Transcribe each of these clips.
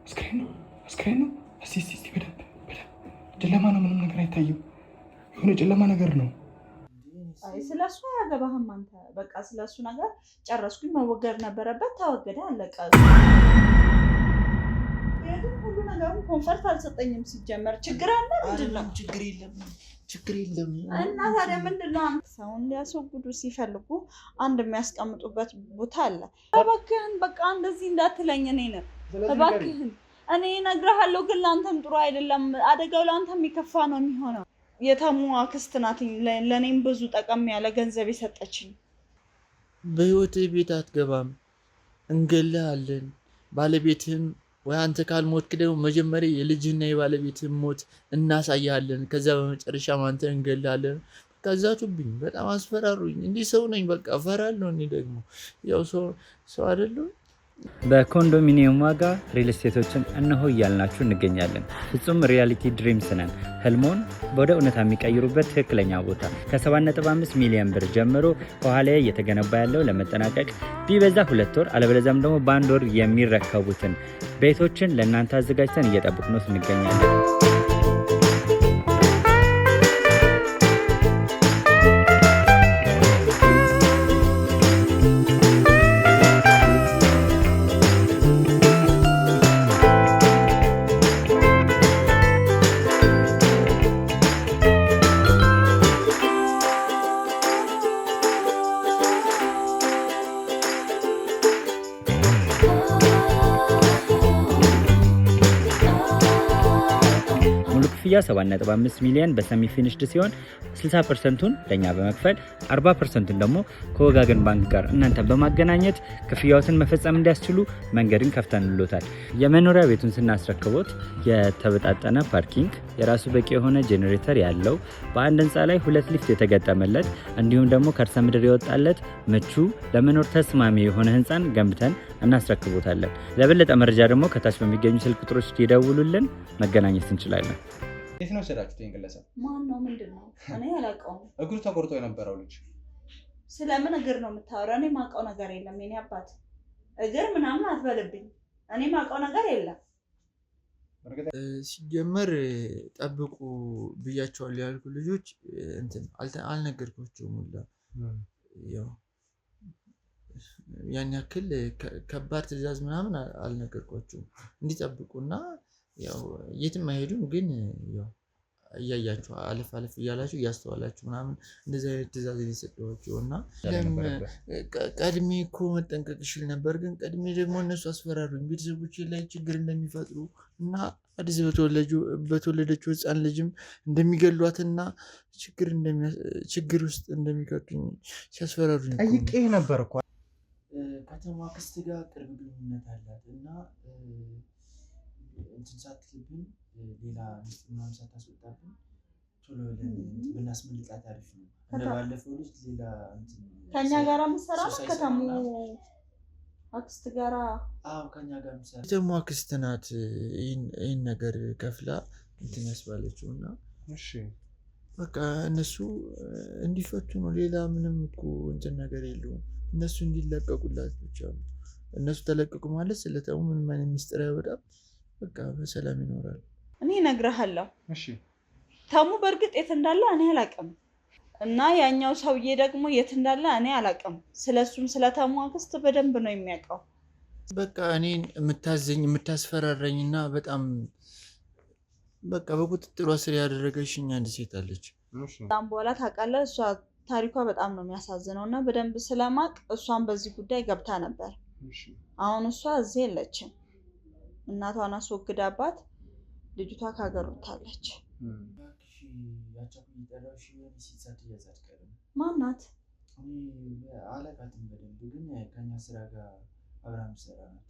አስክሬን ነው። እስቲ በደንብ ጨለማ ነው፣ ምንም ነገር አይታይም። የሆነ ጨለማ ነገር ነው። አይ ስለሱ አያገባህም አንተ። በቃ ስለሱ ነገር ጨረስኩኝ። መወገድ ነበረበት፣ ተወገደ፣ አለቀ። ግን ሁሉ ነገሩን ኮንፈርት አልሰጠኝም። ሲጀመር ችግር አለ ምንድን ነው? ችግር የለም። እና ታዲያ ምንድን ነው? ሰውን ሊያስወግዱ ሲፈልጉ አንድ የሚያስቀምጡበት ቦታ አለ። እባክህን በቃ እንደዚህ እንዳትለኝ እኔንም እባክህን። እኔ እነግርሃለሁ፣ ግን ለአንተም ጥሩ አይደለም። አደጋው ለአንተም የከፋ ነው የሚሆነው። የተሙ አክስት ናት ለእኔም ብዙ ጠቀም ያለ ገንዘብ የሰጠችኝ። በህይወት ቤት አትገባም፣ እንገልሃለን። ባለቤትህም ወይ አንተ ካልሞትክ ደግሞ መጀመሪያ የልጅህና የባለቤትህን ሞት እናሳያለን። ከዛ በመጨረሻ አንተ እንገልሃለን። ከዛቱብኝ በጣም አስፈራሩኝ። እንዲህ ሰው ነኝ፣ በቃ እፈራለሁ። እኔ ደግሞ ያው ሰው አይደለሁ። በኮንዶሚኒየም ዋጋ ሪል ስቴቶችን እነሆ እያልናችሁ እንገኛለን። ፍጹም ሪያሊቲ ድሪምስ ነን። ህልሞን ወደ እውነታ የሚቀይሩበት ትክክለኛ ቦታ ከ7.5 ሚሊዮን ብር ጀምሮ ከኋላ እየተገነባ ያለው ለመጠናቀቅ ቢበዛ 2 ወር አለበለዚያም ደግሞ በ1 ወር የሚረከቡትን ቤቶችን ለእናንተ አዘጋጅተን እየጠበቅነው እንገኛለን። ክፍያ 7.5 ሚሊዮን በሰሚ ፊኒሽድ ሲሆን 60%ቱን ለኛ በመክፈል 40%ቱን ደግሞ ከወጋገን ባንክ ጋር እናንተ በማገናኘት ክፍያዎትን መፈጸም እንዲያስችሉ መንገድን ከፍተንልዎታል። የመኖሪያ ቤቱን ስናስረክቦት የተበጣጠነ ፓርኪንግ፣ የራሱ በቂ የሆነ ጄኔሬተር ያለው በአንድ ህንፃ ላይ 2 ሊፍት የተገጠመለት እንዲሁም ደግሞ ከርሰ ምድር የወጣለት ምቹ ለመኖር ተስማሚ የሆነ ህንፃን ገንብተን እናስረክቦታለን። ለበለጠ መረጃ ደግሞ ከታች በሚገኙ ስልክ ቁጥሮች ይደውሉልን፣ መገናኘት እንችላለን። የት ነው የወሰዳችሁት? ይሄን ግለሰብ ማን ነው? ምንድን ነው? እኔ አላውቀውም። እግሩ ተቆርጦ የነበረው ልጅ። ስለምን እግር ነው የምታወራው? እኔ ማውቀው ነገር የለም። የኔ አባት እግር ምናምን አትበልብኝ። እኔ ማውቀው ነገር የለም። ሲጀመር ጠብቁ ብያቸዋለሁ ያልኩ ልጆች እንትን አልነገርኳቸውም ሁላ። ያው ያን ያክል ከባድ ትዕዛዝ ምናምን አልነገርኳቸውም። እንዲጠብቁና ያው የትም አይሄዱም፣ ግን ያው እያያችሁ አለፍ እያላችሁ እያስተዋላችሁ ምናምን እንደዚህ አይነት ትዕዛዝ የሰጠኋቸው እና ቀድሜ እኮ መጠንቀቅ ይችል ነበር፣ ግን ቀድሜ ደግሞ እነሱ አስፈራሩኝ። ቤተሰቦቼ ላይ ችግር እንደሚፈጥሩ እና አዲስ በተወለደችው ህፃን ልጅም እንደሚገሏትና ችግር ውስጥ እንደሚከቱኝ ሲያስፈራሩኝ ጠይቄ ነበር እኮ። ከተማ አክስት ጋር ቅርብ ግንኙነት አላት እና እንትን ሳትልብን ሌላ ሚስት ምናምን ሳታስወጣብን ቶሎ ብናስመልጣት አሪፍ ነው። እንደባለፈው ልጅ ሌላ ከኛ ጋር የምትሰራ ነው ከተሙ አክስት ጋር? አዎ ከኛ ጋር የምትሰራ ከተሙ አክስት ናት። ይህን ነገር ከፍላ እንትን ያስባለችው እና እሺ በቃ እነሱ እንዲፈቱ ነው። ሌላ ምንም እኮ እንትን ነገር የለውም። እነሱ እንዲለቀቁላት ብቻ ነው። እነሱ ተለቀቁ ማለት ስለተሙ ምንም አይነት ሚስጥር አይወጣም። በቃ በሰላም ይኖራል። እኔ እነግርሃለሁ። እሺ ተሙ በእርግጥ የት እንዳለ እኔ አላውቅም፣ እና ያኛው ሰውዬ ደግሞ የት እንዳለ እኔ አላውቅም። ስለሱም ስለተሙ አክስት በደንብ ነው የሚያውቀው። በቃ እኔን የምታስፈራረኝና በጣም በቃ በቁጥጥሯ ስር ያደረገችኝ አንድ ሴት አለች። በጣም በኋላ ታውቃለህ፣ እሷ ታሪኳ በጣም ነው የሚያሳዝነው እና በደንብ ስለማቅ እሷን በዚህ ጉዳይ ገብታ ነበር። አሁን እሷ እዚህ የለችም። እናቷን አስወግዳባት ልጅቷ ከሀገር ወጥታለች። ማናት? አላውቃትም በደንብ ግን ከኛ ስራ ጋር አብራ የምትሰራ ናት።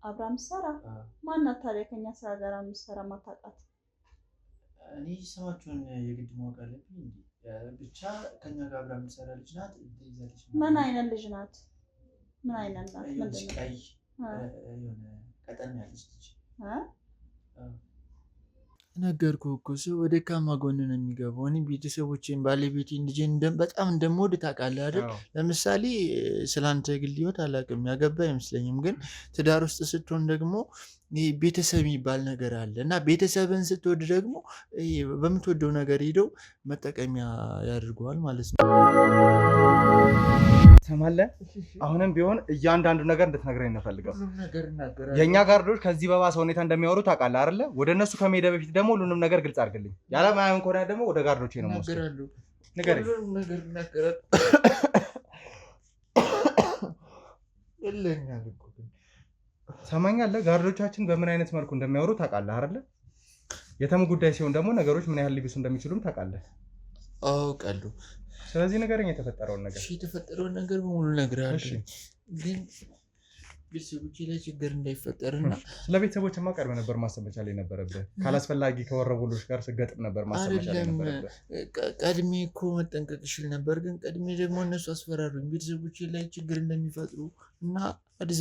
አብራ የምትሰራ ማናት ታዲያ? ከኛ ስራ ጋር የምትሰራ ማታውቃት? እኔ ስማቸውን የግድ ማወቅ አለብኝ እንዴ? ብቻ ከኛ ጋር አብራ የምትሰራ ልጅ ናት። ምን አይነት ልጅ ናት? ምን አይነት ናት? ምንድን ነው? ቀይ የሆነ ቀጠን ያለች ልጅ። ነገርኩህ እኮ ሰው ወደ ደካማ ጎን ነው የሚገባው። እኔ ቤተሰቦቼን ባለቤቴን ልጄን በጣም እንደምወድ ታውቃለህ አይደል? ለምሳሌ ስላንተ ግል ህይወት አላውቅም፣ ያገባ አይመስለኝም። ግን ትዳር ውስጥ ስትሆን ደግሞ ቤተሰብ የሚባል ነገር አለ እና ቤተሰብን ስትወድ ደግሞ በምትወደው ነገር ሄደው መጠቀሚያ ያደርገዋል ማለት ነው። ሰማለህ? አሁንም ቢሆን እያንዳንዱ ነገር እንድትነግረኝ እንፈልገው። የእኛ ጋርዶች ከዚህ በባሰ ሁኔታ እንደሚያወሩ ታውቃለህ አይደለ? ወደ እነሱ ከመሄድ በፊት ደግሞ ሁሉንም ነገር ግልጽ አድርግልኝ። ያለማየን ከሆነ ደግሞ ወደ ጋርዶቼ ነው የምወስደው። ንገረኝ። ሰማኛለህ? ጋርዶቻችን በምን አይነት መልኩ እንደሚያወሩ ታውቃለህ አይደለ? የተሙ ጉዳይ ሲሆን ደግሞ ነገሮች ምን ያህል ሊብሱ እንደሚችሉም ታውቃለህ። አውቃለሁ። ስለዚህ ንገረኝ የተፈጠረውን ነገር። የተፈጠረውን ነገር በሙሉ እነግርሃለሁ፣ ግን ቤተሰቦቼ ላይ ችግር እንዳይፈጠርና ስለ ቤተሰቦችማ ቀድመህ ነበር ማሰብ መቻል የነበረብህ። ካላስፈላጊ ከወረቡሎች ጋር ስገጥም ነበር ማሰብ መቻል የነበረብህ። ቀድሜ እኮ መጠንቀቅ ይችል ነበር፣ ግን ቀድሜ ደግሞ እነሱ አስፈራሩኝ ቤተሰቦቼ ላይ ችግር እንደሚፈጥሩ እና አዲስ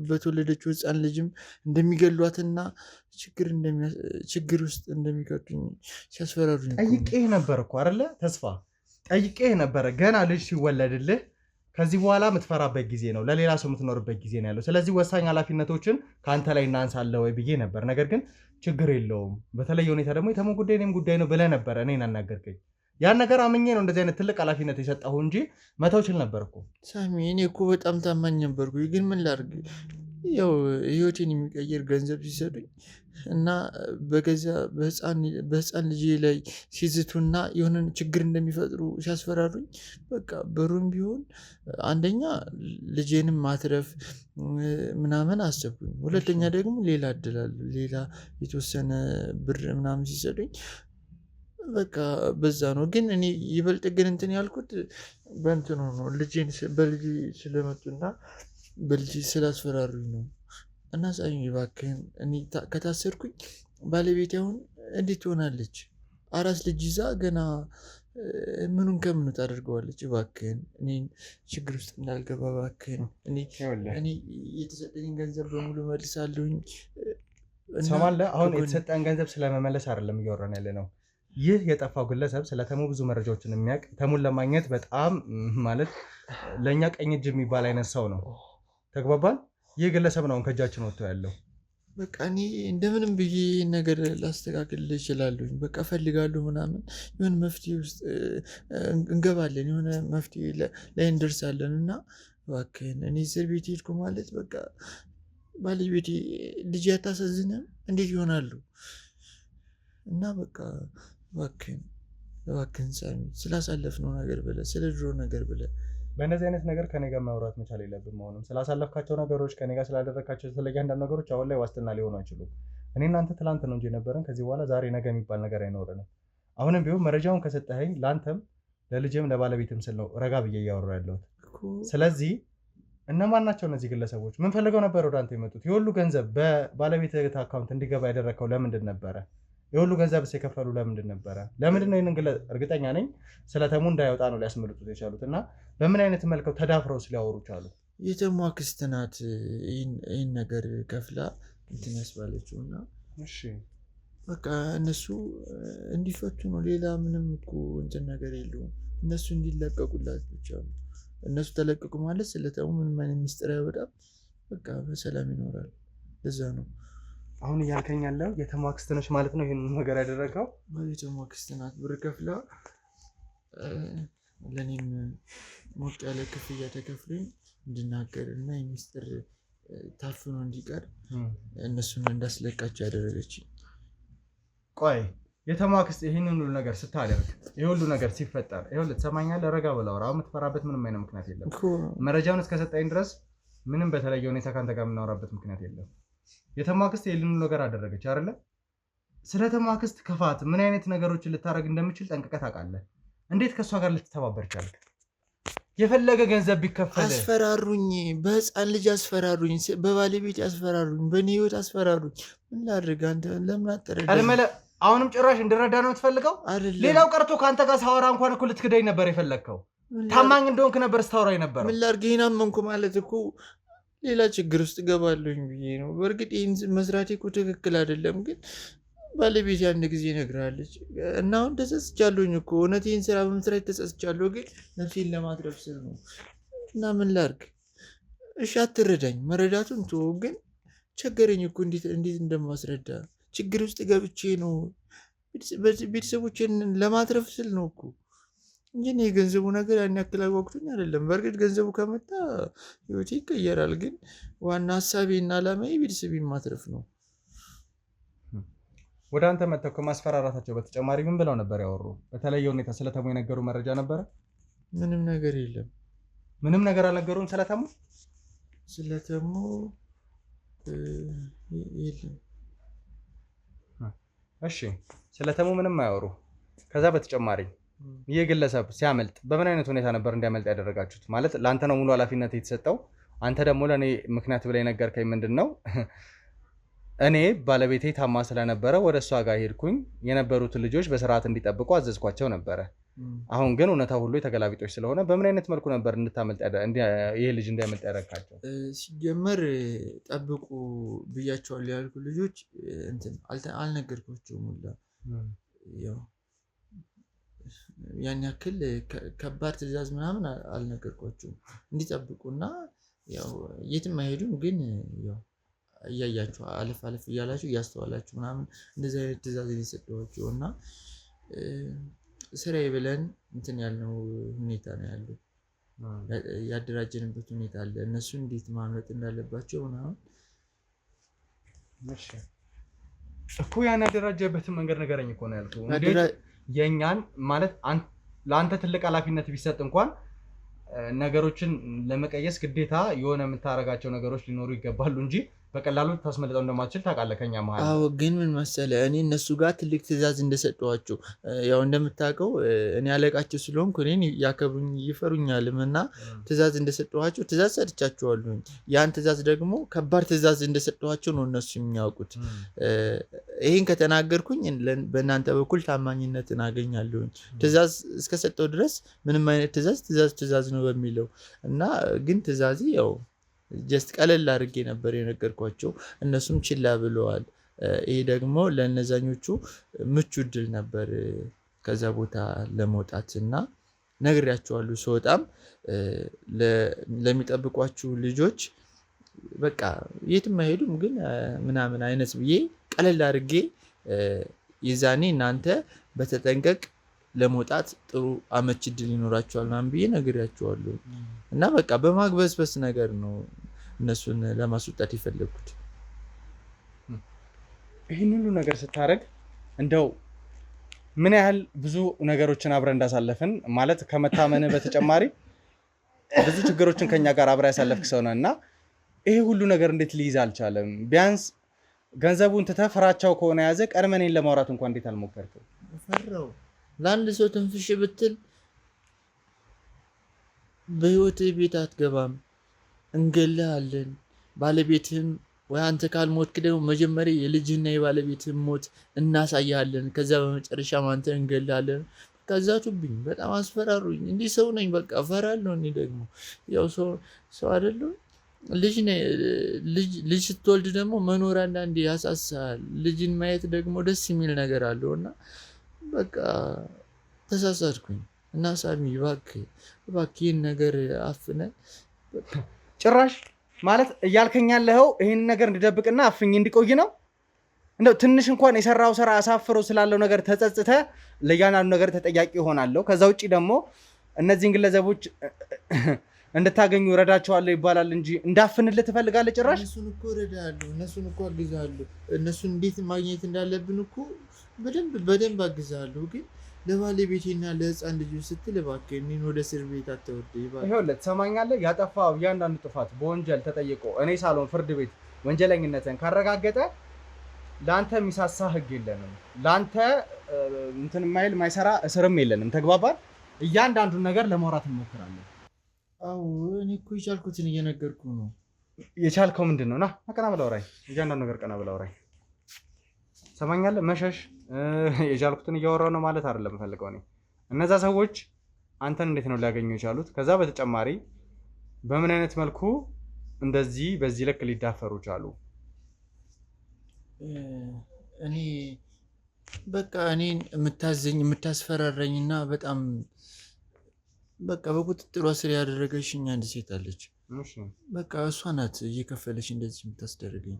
በተወለደችው ሕፃን ልጅም እንደሚገሏትና ችግር ውስጥ እንደሚከቱኝ ሲያስፈራሩኝ ጠይቄህ ነበር እኮ አይደለ? ተስፋ ጠይቄህ ነበረ ገና ልጅ ሲወለድልህ ከዚህ በኋላ የምትፈራበት ጊዜ ነው፣ ለሌላ ሰው የምትኖርበት ጊዜ ነው ያለው። ስለዚህ ወሳኝ ኃላፊነቶችን ከአንተ ላይ እናንሳለን ወይ ብዬ ነበር። ነገር ግን ችግር የለውም በተለየ ሁኔታ ደግሞ የተሙ ጉዳይ እኔም ጉዳይ ነው ብለህ ነበረ እኔን አናገርከኝ። ያን ነገር አምኜ ነው እንደዚህ አይነት ትልቅ ኃላፊነት የሰጠሁ እንጂ መተው ችል ነበር እኮ ሳሚ። እኔ እኮ በጣም ታማኝ ነበርኩ፣ ግን ምን ላድርግ፣ ያው ህይወቴን የሚቀይር ገንዘብ ሲሰጡኝ እና በህፃን ልጅ ላይ ሲዝቱና የሆነ ችግር እንደሚፈጥሩ ሲያስፈራሩኝ በቃ በሩም ቢሆን አንደኛ ልጄንም ማትረፍ ምናምን አሰብኩኝ። ሁለተኛ ደግሞ ሌላ እድላለሁ፣ ሌላ የተወሰነ ብር ምናምን ሲሰጡኝ በቃ በዛ ነው። ግን እኔ ይበልጥ ግን እንትን ያልኩት በእንትኑ ነው፣ በልጅ ስለመጡና በልጅ ስላስፈራሩኝ ነው። እና ሳሚ እባክህን እኔ ከታሰርኩኝ ባለቤቴ አሁን እንዴት ትሆናለች? አራስ ልጅ ይዛ ገና ምኑን ከምኑ ታደርገዋለች? እባክህን እኔን ችግር ውስጥ እንዳልገባ እባክህን። እኔ የተሰጠኝን ገንዘብ በሙሉ መልሳለሁኝ። ሰማለህ? አሁን የተሰጠን ገንዘብ ስለመመለስ አይደለም እያወራን ያለ ነው። ይህ የጠፋው ግለሰብ ስለ ተሙ ብዙ መረጃዎችን የሚያውቅ ተሙን ለማግኘት በጣም ማለት ለእኛ ቀኝ እጅ የሚባል አይነት ሰው ነው። ተግባባን? ይህ ግለሰብ ነው ከእጃችን ወጥቶ ያለው። በቃ እኔ እንደምንም ብዬ ነገር ላስተካክል እችላለሁኝ። በቃ እፈልጋለሁ ምናምን የሆነ መፍትሄ ውስጥ እንገባለን፣ የሆነ መፍትሄ ላይ እንደርሳለን። እና እባክህን እኔ እስር ቤት ሄድኩ ማለት በቃ ባለቤቴ ልጅ አታሳዝንም? እንዴት ይሆናሉ? እና በቃ እባክህን ሳሚ ስላሳለፍነው ነገር ብለህ ስለ ድሮ ነገር ብለህ በእነዚህ አይነት ነገር ከኔ ጋር ማውራት መቻል የለብን። መሆኑም ስላሳለፍካቸው ነገሮች ከኔ ጋር ስላደረግካቸው የተለየ አንዳንድ ነገሮች አሁን ላይ ዋስትና ሊሆኑ አይችሉም። እኔ እናንተ ትላንት ነው እንጂ የነበረን ከዚህ በኋላ ዛሬ ነገ የሚባል ነገር አይኖረንም። አሁንም ቢሆን መረጃውን ከሰጠኸኝ ለአንተም ለልጅም ለባለቤትም ስል ነው ረጋ ብዬ እያወራሁ ያለሁት። ስለዚህ እነማን ናቸው እነዚህ ግለሰቦች? ምን ፈልገው ነበር ወደ አንተ የመጡት? የሁሉ ገንዘብ በባለቤት አካውንት እንዲገባ ያደረግከው ለምንድን ነበረ? የሁሉ ገንዘብ የከፈሉ ለምንድን ነበረ? ለምንድን ነው ይህንን እርግጠኛ ነኝ ስለ ተሙ እንዳይወጣ ነው ሊያስመልጡት የቻሉት። እና በምን አይነት መልከው ተዳፍረው ሊያወሩ ቻሉ? የተሙ አክስት ናት ይህን ነገር ከፍላ እንትን ያስባለችው። እና እሺ በቃ እነሱ እንዲፈቱ ነው፣ ሌላ ምንም እኮ እንትን ነገር የለውም። እነሱ እንዲለቀቁላት ብቻ ነው። እነሱ ተለቀቁ ማለት ስለ ተሙ ምንም አይነት ሚስጥር አይወጣም፣ በቃ በሰላም ይኖራል። ለዛ ነው አሁን እያልከኝ ያለው የተሙ አክስት ነች ማለት ነው ይህን ነገር ያደረገው? የተሙ አክስት ናት ብር ከፍላ ለእኔም ሞቅ ያለ ክፍያ ተከፍሎኝ እንድናገር እና የሚስጥር ታፍኖ እንዲቀር እነሱን እንዳስለቃቸው ያደረገች። ቆይ የተሙ አክስት ይህንን ሁሉ ነገር ስታደርግ ይህ ሁሉ ነገር ሲፈጠር ይኸውልህ ትሰማኛለህ? ረጋ ብለህ አውራ። የምትፈራበት ምንም አይነት ምክንያት የለም። መረጃውን እስከሰጠኝ ድረስ ምንም በተለየ ሁኔታ ከአንተ ጋር የምናወራበት ምክንያት የለም። የተሙ አክስት ይህንን ነገር አደረገች አይደለ? ስለ ተሙ አክስት ክፋት ምን አይነት ነገሮችን ልታደርግ እንደምችል ጠንቅቀህ ታውቃለህ። እንዴት ከእሷ ጋር ልትተባበር ቻልክ? የፈለገ ገንዘብ ቢከፈል አስፈራሩኝ፣ በህፃን ልጅ አስፈራሩኝ፣ በባለቤት አስፈራሩኝ፣ በእኔ ህይወት አስፈራሩኝ። ምን ላድርግ? አንተ ለምን አትረዳም? አሁንም ጭራሽ እንድረዳ ነው የምትፈልገው? ሌላው ቀርቶ ከአንተ ጋር ሳወራ እንኳን እኮ ልትክደኝ ነበር የፈለግከው። ታማኝ እንደሆንክ ነበር ስታወራ ነበር። ምን ላድርግ? ይህን አመንኩ ማለት እኮ ሌላ ችግር ውስጥ ገባለሁኝ ብዬ ነው። በእርግጥ ይህን መስራቴ እኮ ትክክል አይደለም፣ ግን ባለቤት አንድ ጊዜ ነግራለች እና አሁን ተጸጽቻለሁኝ እኮ እውነት ይህን ስራ በመስራት ተጸጽቻለሁ፣ ግን ነፍሴን ለማትረፍ ስል ነው። እና ምን ላድርግ? እሺ አትረዳኝ፣ መረዳቱን ተወው፣ ግን ቸገረኝ እኮ እንዴት እንደማስረዳ ችግር ውስጥ ገብቼ ነው ቤተሰቦችን ለማትረፍ ስል ነው እኮ እንጂ እኔ የገንዘቡ ነገር ያን ያክል አጓጉቶኝ አይደለም። በእርግጥ ገንዘቡ ከመጣ ህይወቴ ይቀየራል። ግን ዋና ሀሳቤና ዓላማዬ ቤተሰቤን ማትረፍ ነው። ወደ አንተ መጥተው ከማስፈራራታቸው በተጨማሪ ምን ብለው ነበር ያወሩ? በተለየ ሁኔታ ስለተሙ የነገሩ መረጃ ነበረ? ምንም ነገር የለም። ምንም ነገር አልነገሩም ስለተሙ? ስለተሙ የለም። እሺ፣ ስለተሙ ምንም አያወሩ። ከዛ በተጨማሪ ይህ ግለሰብ ሲያመልጥ በምን አይነት ሁኔታ ነበር እንዲያመልጥ ያደረጋችሁት? ማለት ለአንተ ነው ሙሉ ኃላፊነት የተሰጠው። አንተ ደግሞ ለእኔ ምክንያት ብለህ የነገርከኝ ምንድን ነው? እኔ ባለቤቴ ታማ ስለነበረ ወደ እሷ ጋር ሄድኩኝ። የነበሩትን ልጆች በስርዓት እንዲጠብቁ አዘዝኳቸው ነበረ። አሁን ግን እውነታ ሁሉ የተገላቢጦች ስለሆነ በምን አይነት መልኩ ነበር ይሄ ልጅ እንዲያመልጥ ያደረጋቸው? ሲጀመር ጠብቁ ብያቸዋለሁ ያልኩ ልጆች አልነገርኳቸውም ሁላ። ያው ያን ያክል ከባድ ትዕዛዝ ምናምን አልነገርኳቸውም እንዲጠብቁና ያው የትም አይሄዱም። ግን ያው እያያችሁ አለፍ አለፍ እያላችሁ እያስተዋላችሁ ምናምን እንደዚህ አይነት ትዕዛዝ የሰጠኋቸው እና ስራዬ ብለን እንትን ያልነው ሁኔታ ነው ያለው። ያደራጀንበት ሁኔታ አለ። እነሱ እንዴት ማምለጥ እንዳለባቸው ምናምን እኮ ያን ያደራጀበትን መንገድ ንገረኝ እኮ ነው ያልኩህ። የኛን ማለት ለአንተ ትልቅ ኃላፊነት ቢሰጥ እንኳን ነገሮችን ለመቀየስ ግዴታ የሆነ የምታረጋቸው ነገሮች ሊኖሩ ይገባሉ እንጂ በቀላሉ ታስመልጠው እንደማትችል ታውቃለህ ከኛ መሀል። አዎ ግን ምን መሰለህ እኔ እነሱ ጋር ትልቅ ትዕዛዝ እንደሰጠኋቸው ያው እንደምታውቀው እኔ አለቃቸው ስለሆንኩ እኔን ያከብሩኝ ይፈሩኛልም እና ትዕዛዝ እንደሰጠኋቸው ትዕዛዝ ሰጥቻቸዋለሁኝ። ያን ትዕዛዝ ደግሞ ከባድ ትዕዛዝ እንደሰጠኋቸው ነው እነሱ የሚያውቁት። ይሄን ከተናገርኩኝ በእናንተ በኩል ታማኝነትን አገኛለሁኝ። ትዕዛዝ እስከሰጠው ድረስ ምንም አይነት ትዕዛዝ ነው በሚለው እና ግን ትዕዛዜ ያው ጀስት ቀለል አድርጌ ነበር የነገርኳቸው። እነሱም ችላ ብለዋል። ይሄ ደግሞ ለእነዛኞቹ ምቹ እድል ነበር ከዛ ቦታ ለመውጣት እና ነግሬያቸዋለሁ። ስወጣም ለሚጠብቋችሁ ልጆች በቃ የትም አይሄዱም ግን ምናምን አይነት ብዬ ቀለል አድርጌ የዛኔ እናንተ በተጠንቀቅ ለመውጣት ጥሩ አመች እድል ይኖራቸዋል ምናምን ብዬ ነግሬያቸዋለሁ። እና በቃ በማግበስበስ ነገር ነው እነሱን ለማስወጣት የፈለጉት። ይህን ሁሉ ነገር ስታደርግ እንደው ምን ያህል ብዙ ነገሮችን አብረን እንዳሳለፍን ማለት ከመታመን በተጨማሪ ብዙ ችግሮችን ከኛ ጋር አብረ ያሳለፍክ ሰው ነህ እና ይሄ ሁሉ ነገር እንዴት ሊይዝ አልቻለም? ቢያንስ ገንዘቡን ትተህ ፍራቻው ከሆነ ያዘ ቀድመኔን ለማውራት እንኳን እንዴት አልሞከርክም? ፈራው። ለአንድ ሰው ትንፍሽ ብትል በህይወት ቤት አትገባም፣ እንገልሃለን። ባለቤትህም ወይ አንተ ካልሞትክ ደግሞ መጀመሪያ የልጅህና የባለቤትህን ሞት እናሳያለን። ከዛ በመጨረሻ አንተ እንገልሃለን። ከዛቱብኝ በጣም አስፈራሩኝ። እንዲህ ሰው ነኝ በቃ እፈራለሁ። እኔ ደግሞ ያው ሰው አይደለሁ። ልጅ ስትወልድ ደግሞ መኖር አንዳንዴ ያሳሳል። ልጅን ማየት ደግሞ ደስ የሚል ነገር አለው እና በቃ ተሳሳትኩኝ እና ሳሚ እባክህ ይህን ነገር አፍነ ጭራሽ ማለት እያልከኝ ያለኸው ይህን ነገር እንድደብቅና አፍኝ እንዲቆይ ነው? እንደው ትንሽ እንኳን የሰራው ስራ አሳፍረው ስላለው ነገር ተጸጽተ ለያናኑ ነገር ተጠያቂ ሆናለሁ። ከዛ ውጪ ደግሞ እነዚህን ግለሰቦች እንድታገኙ ረዳቸዋለሁ ይባላል እንጂ እንዳፍንልህ ትፈልጋለህ? ጭራሽ እነሱን እኮ ረዳለሁ፣ እነሱን እኮ አግዛለሁ። እነሱን እንዴት ማግኘት እንዳለብን እኮ በደንብ አግዛለሁ። ግን ለባለቤቴና ለህፃን ልጆች ስትል እባክህ እኔን ወደ እስር ቤት አትወርደኝ። ይኸውልህ ትሰማኛለህ? ያጠፋው እያንዳንዱ ጥፋት በወንጀል ተጠይቆ እኔ ሳልሆን ፍርድ ቤት ወንጀለኝነትን ካረጋገጠ ለአንተ የሚሳሳ ህግ የለንም። ለአንተ እንትን የማይል ማይሰራ እስርም የለንም። ተግባባል? እያንዳንዱን ነገር ለማውራት እንሞክራለን። አዎ እኔ እኮ የቻልኩትን እየነገርኩ ነው። የቻልከው ምንድን ነው? ና ቀና ብለህ አውራኝ። እያንዳንዱ ነገር ቀና ብለህ አውራኝ። ሰማኛለህ? መሸሽ የቻልኩትን እያወራሁ ነው ማለት አይደለም ፈልገው። እኔ እነዛ ሰዎች አንተን እንዴት ነው ሊያገኙ የቻሉት? ከዛ በተጨማሪ በምን አይነት መልኩ እንደዚህ በዚህ ልክ ሊዳፈሩ ቻሉ? እኔ በቃ እኔን የምታስፈራራኝና በጣም በቃ በቁጥጥሯ ስር ያደረገችኝ አንድ ሴት አለች። በቃ እሷ ናት እየከፈለች እንደዚህ የምታስደርገኝ።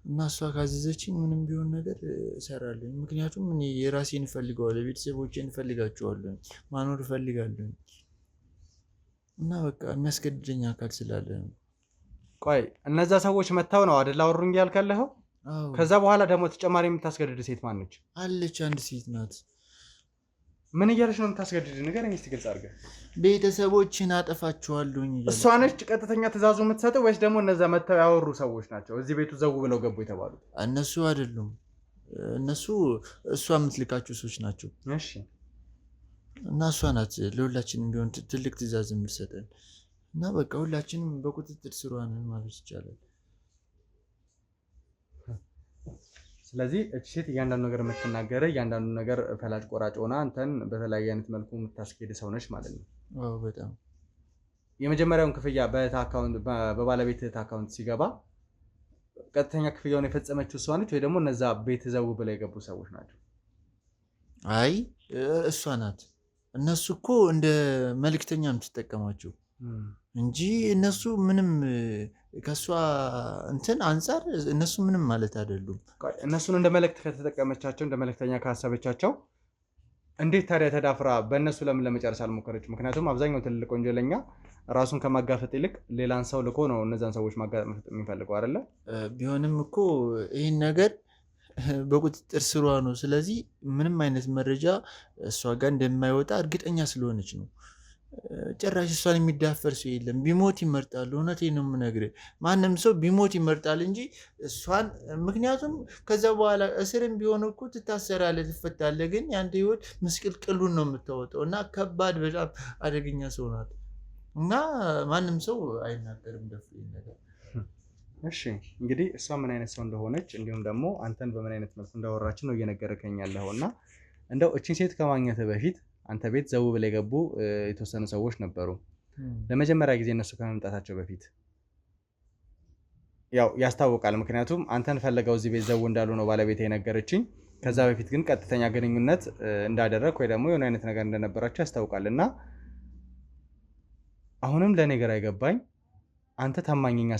እና እሷ ካዘዘችኝ ምንም ቢሆን ነገር እሰራለሁ። ምክንያቱም እኔ የራሴን እፈልገዋለሁ፣ ቤተሰቦቼን እፈልጋቸዋለሁ፣ ማኖር እፈልጋለሁ እና በቃ የሚያስገድደኝ አካል ስላለ ነው። ቆይ እነዛ ሰዎች መጥተው ነው አይደል አወሩኝ ያልከለኸው? ከዛ በኋላ ደግሞ ተጨማሪ የምታስገድድ ሴት ማን ነች? አለች፣ አንድ ሴት ናት። ምን እያለች ነው የምታስገድድ? ንገረኝ እስኪ ግልጽ አድርገህ። ቤተሰቦችን አጠፋቸዋለሁኝ እያለች። እሷ ነች ቀጥተኛ ትእዛዙ የምትሰጠው ወይስ ደግሞ እነዛ መጥተው ያወሩ ሰዎች ናቸው እዚህ ቤቱ ዘው ብለው ገቡ የተባሉት? እነሱ አይደሉም። እነሱ እሷ የምትልካቸው ሰዎች ናቸው። እሺ። እና እሷ ናት ለሁላችንም ቢሆን ትልቅ ትእዛዝ የምትሰጠን እና በቃ ሁላችንም በቁጥጥር ስር ነን ማለት ይቻላል። ስለዚህ እቺ ሴት እያንዳንዱ ነገር የምትናገረ እያንዳንዱ ነገር ፈላጭ ቆራጭ ሆና አንተን በተለያየ አይነት መልኩ የምታስኬድ ሰው ነች ማለት ነው። አዎ በጣም። የመጀመሪያውን ክፍያ በባለቤት አካውንት ሲገባ ቀጥተኛ ክፍያውን የፈጸመችው እሷ ነች ወይ ደግሞ እነዛ ቤት ዘው ብለው የገቡ ሰዎች ናቸው? አይ እሷ ናት። እነሱ እኮ እንደ መልእክተኛ የምትጠቀማቸው እንጂ እነሱ ምንም ከሷ እንትን አንፃር እነሱ ምንም ማለት አይደሉም። እነሱን እንደ መልእክት ከተጠቀመቻቸው እንደ መልእክተኛ ካሰበቻቸው እንዴት ታዲያ ተዳፍራ በእነሱ ለምን ለመጨረስ አልሞከረች? ምክንያቱም አብዛኛው ትልቅ ወንጀለኛ ራሱን ከማጋፈጥ ይልቅ ሌላን ሰው ልኮ ነው እነዛን ሰዎች ማጋፈጥ የሚፈልገው አይደለ? ቢሆንም እኮ ይህን ነገር በቁጥጥር ስሯ ነው። ስለዚህ ምንም አይነት መረጃ እሷ ጋር እንደማይወጣ እርግጠኛ ስለሆነች ነው። ጭራሽ እሷን የሚዳፈር ሰው የለም። ቢሞት ይመርጣል። እውነቴን ነው የምነግርህ። ማንም ሰው ቢሞት ይመርጣል እንጂ እሷን። ምክንያቱም ከዛ በኋላ እስርም ቢሆን እኮ ትታሰራለህ፣ ትፈታለህ። ግን የአንተ ህይወት ምስቅልቅሉን ነው የምታወጣው እና ከባድ በጣም አደገኛ ሰው ናት እና ማንም ሰው አይናገርም ደፍሮ ነገር። እሺ እንግዲህ እሷ ምን አይነት ሰው እንደሆነች እንዲሁም ደግሞ አንተን በምን አይነት መልኩ እንዳወራችን ነው እየነገርከኝ ያለው እና እንደው እቺን ሴት ከማግኘት በፊት አንተ ቤት ዘው ብለው የገቡ የተወሰኑ ሰዎች ነበሩ። ለመጀመሪያ ጊዜ እነሱ ከመምጣታቸው በፊት ያው ያስታውቃል። ምክንያቱም አንተን ፈልገው እዚህ ቤት ዘው እንዳሉ ነው ባለቤቴ የነገረችኝ። ከዛ በፊት ግን ቀጥተኛ ግንኙነት እንዳደረግ ወይ ደግሞ የሆነ አይነት ነገር እንደነበራቸው ያስታውቃል። እና አሁንም ለእኔ ግራ አይገባኝ፣ አንተ ታማኝኛ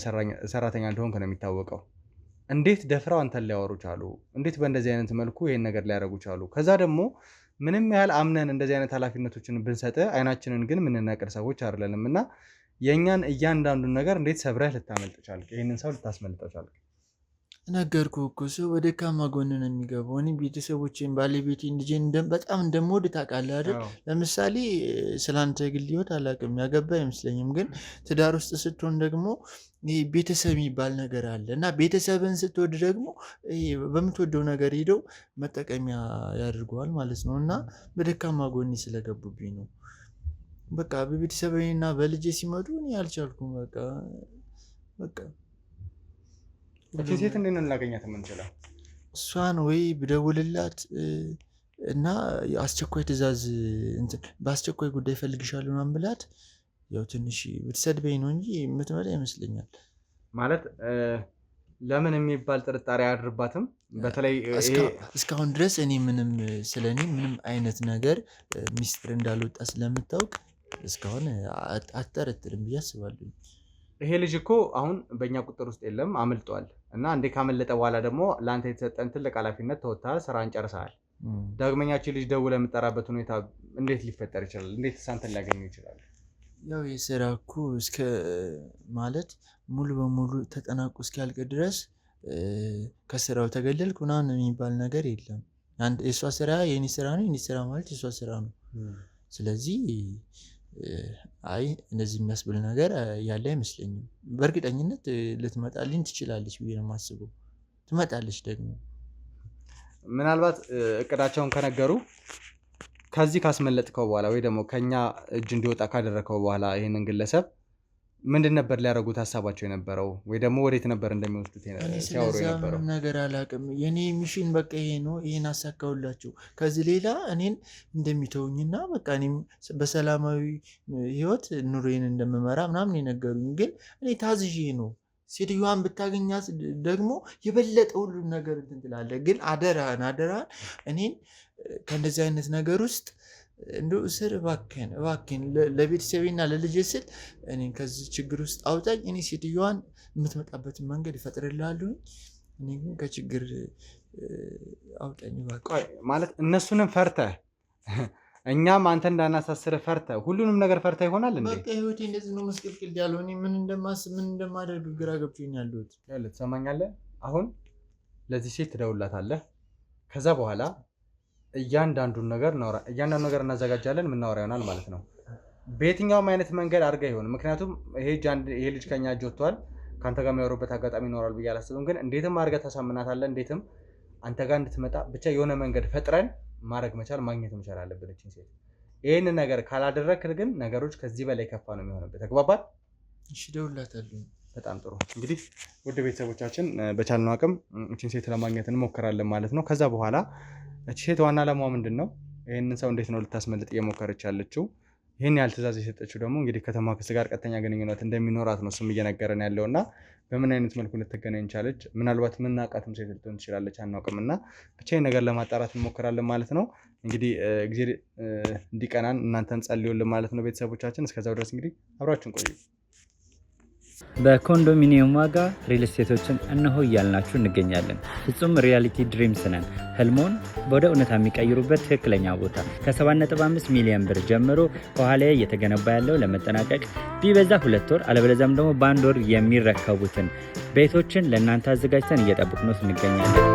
ሰራተኛ እንደሆንክ ነው የሚታወቀው። እንዴት ደፍረው አንተን ሊያወሩ ቻሉ? እንዴት በእንደዚህ አይነት መልኩ ይሄን ነገር ሊያደርጉ ቻሉ? ከዛ ደግሞ ምንም ያህል አምነን እንደዚህ አይነት ኃላፊነቶችን ብንሰጥ አይናችንን ግን የምንነቅር ሰዎች አይደለንም እና የእኛን እያንዳንዱን ነገር እንዴት ሰብረህ ልታመልጥ ቻልክ? ይህንን ሰው ልታስመልጠው ቻልክ? ነገርኩህ እኮ ሰው በደካማ ጎን ነው የሚገባው። እኔ ቤተሰቦቼን፣ ባለቤቴን፣ ልጄን በጣም እንደምወድ ታውቃለህ አይደል? ለምሳሌ ስለአንተ ግል ህይወት አላውቅም፣ ያገባ አይመስለኝም። ግን ትዳር ውስጥ ስትሆን ደግሞ ቤተሰብ የሚባል ነገር አለ እና ቤተሰብን ስትወድ ደግሞ በምትወደው ነገር ሄደው መጠቀሚያ ያደርገዋል ማለት ነው። እና በደካማ ጎኔ ስለገቡብኝ ነው። በቃ በቤተሰብና በልጄ ሲመጡ እኔ አልቻልኩም። በቃ እቺ ሴት እንዴት ነው እናገኛት የምንችለው? እሷን ወይ ብደውልላት እና አስቸኳይ ትእዛዝ በአስቸኳይ ጉዳይ ፈልግሻለሁ ምናምን ብላት ያው ትንሽ ብትሰድበኝ ነው እንጂ የምትመጣ ይመስለኛል። ማለት ለምን የሚባል ጥርጣሬ አያድርባትም? በተለይ እስካሁን ድረስ እኔ ምንም ስለ እኔ ምንም አይነት ነገር ሚስጥር እንዳልወጣ ስለምታውቅ እስካሁን አትጠረጥርም ብዬ አስባለሁ። ይሄ ልጅ እኮ አሁን በእኛ ቁጥር ውስጥ የለም፣ አምልጧል። እና እንዴ ካመለጠ በኋላ ደግሞ ለአንተ የተሰጠን ትልቅ ኃላፊነት ተወጥተሃል፣ ስራን ጨርሰሃል። ዳግመኛችን ልጅ ደውለህ የምጠራበት ሁኔታ እንዴት ሊፈጠር ይችላል? እንዴት አንተን ሊያገኙ ይችላል? ያው የስራ እኮ እስከ ማለት ሙሉ በሙሉ ተጠናቆ እስኪያልቅ ድረስ ከስራው ተገለልኩ ምናምን የሚባል ነገር የለም። የእሷ ስራ የኔ ስራ ነው፣ የኔ ስራ ማለት የእሷ ስራ ነው። ስለዚህ አይ እንደዚህ የሚያስብል ነገር ያለ አይመስለኝም። በእርግጠኝነት ልትመጣልኝ ትችላለች ብዬ ነው የማስበው። ትመጣለች ደግሞ ምናልባት እቅዳቸውን ከነገሩ ከዚህ ካስመለጥከው በኋላ ወይ ደግሞ ከኛ እጅ እንዲወጣ ካደረከው በኋላ ይህንን ግለሰብ ምንድን ነበር ሊያደርጉት ሀሳባቸው የነበረው? ወይ ደግሞ ወዴት ነበር እንደሚወስዱት ሲያወሩ የነበረው? ነገር አላውቅም። የኔ ሚሽን በቃ ይሄ ነው። ይሄን አሳካውላቸው። ከዚህ ሌላ እኔን እንደሚተውኝና በቃ እኔም በሰላማዊ ህይወት ኑሮዬን እንደምመራ ምናምን የነገሩኝ። ግን እኔ ታዝዤ ነው። ሴትዮዋን ብታገኛት ደግሞ የበለጠ ሁሉን ነገር እንትን ትላለህ። ግን አደራህን እኔን ከእንደዚህ አይነት ነገር ውስጥ እንደው እስር እባክህን ለቤተሰቤና ለልጄ ስል እኔን ከዚህ ችግር ውስጥ አውጣኝ። እኔ ሴትዮዋን የምትመጣበትን መንገድ እፈጥርልሃለሁኝ። እኔ ግን ከችግር አውጣኝ እባክህ። ቆይ ማለት እነሱንም ፈርተህ እኛም አንተ እንዳናሳስርህ ፈርተህ ሁሉንም ነገር ፈርተህ ይሆናል እንዴ? በቃ ህይወቴ እንደዚህ ነው መስቀልቅል ያለው። እኔ ምን እንደማስብ ምን እንደማደርግ ግራ ገብቶኝ ያለሁት። ትሰማኛለህ? አሁን ለዚህ ሴት ትደውልላታለህ። ከዛ በኋላ እያንዳንዱን ነገር እናዘጋጃለን፣ የምናወራ ይሆናል ማለት ነው። በየትኛውም አይነት መንገድ አድርገህ ይሆን። ምክንያቱም ይሄ ልጅ ከኛ እጅ ወጥቷል። ከአንተ ጋር የሚያወሩበት አጋጣሚ ይኖራል ብዬ አላስብም። ግን እንዴትም አድርገህ ታሳምናታለህ። እንዴትም አንተ ጋር እንድትመጣ ብቻ የሆነ መንገድ ፈጥረን ማግኘት መቻል አለብን እቺን ሴት። ይህንን ነገር ካላደረግክ ግን ነገሮች ከዚህ በላይ ከፋ ነው የሚሆንበት። ተግባባን? እሺ እደውልላታለሁ። በጣም ጥሩ። እንግዲህ ውድ ቤተሰቦቻችን በቻልነው አቅም እቺን ሴት ለማግኘት እንሞክራለን ማለት ነው። ከዛ በኋላ እቺ ሴት ዋና ዓላማዋ ምንድን ነው? ይህንን ሰው እንዴት ነው ልታስመልጥ እየሞከረች ያለችው? ይህን ያህል ትእዛዝ የሰጠችው ደግሞ እንግዲህ ከተማክስ ጋር ቀጥተኛ ግንኙነት እንደሚኖራት ነው እሱም እየነገረን ያለው እና በምን አይነት መልኩ ልትገናኝ ቻለች? ምናልባት ምናውቃትም ሴት ልትሆን ትችላለች፣ አናውቅም። እና ብቻ ነገር ለማጣራት እንሞክራለን ማለት ነው። እንግዲህ ጊዜ እንዲቀናን እናንተን ጸልዩልን ማለት ነው ቤተሰቦቻችን። እስከዛው ድረስ እንግዲህ አብራችሁን ቆዩ። በኮንዶሚኒየም ዋጋ ሪል ስቴቶችን እነሆ እያልናችሁ እንገኛለን። ፍጹም ሪያሊቲ ድሪምስ ነን። ህልሞን ወደ እውነታ የሚቀይሩበት ትክክለኛ ቦታ ከ7.5 ሚሊዮን ብር ጀምሮ ከኋላ እየተገነባ ያለው ለመጠናቀቅ ቢበዛ 2 ወር አለበለዚያም ደግሞ በ1 ወር የሚረከቡትን ቤቶችን ለእናንተ አዘጋጅተን እየጠበቅነው እንገኛለን።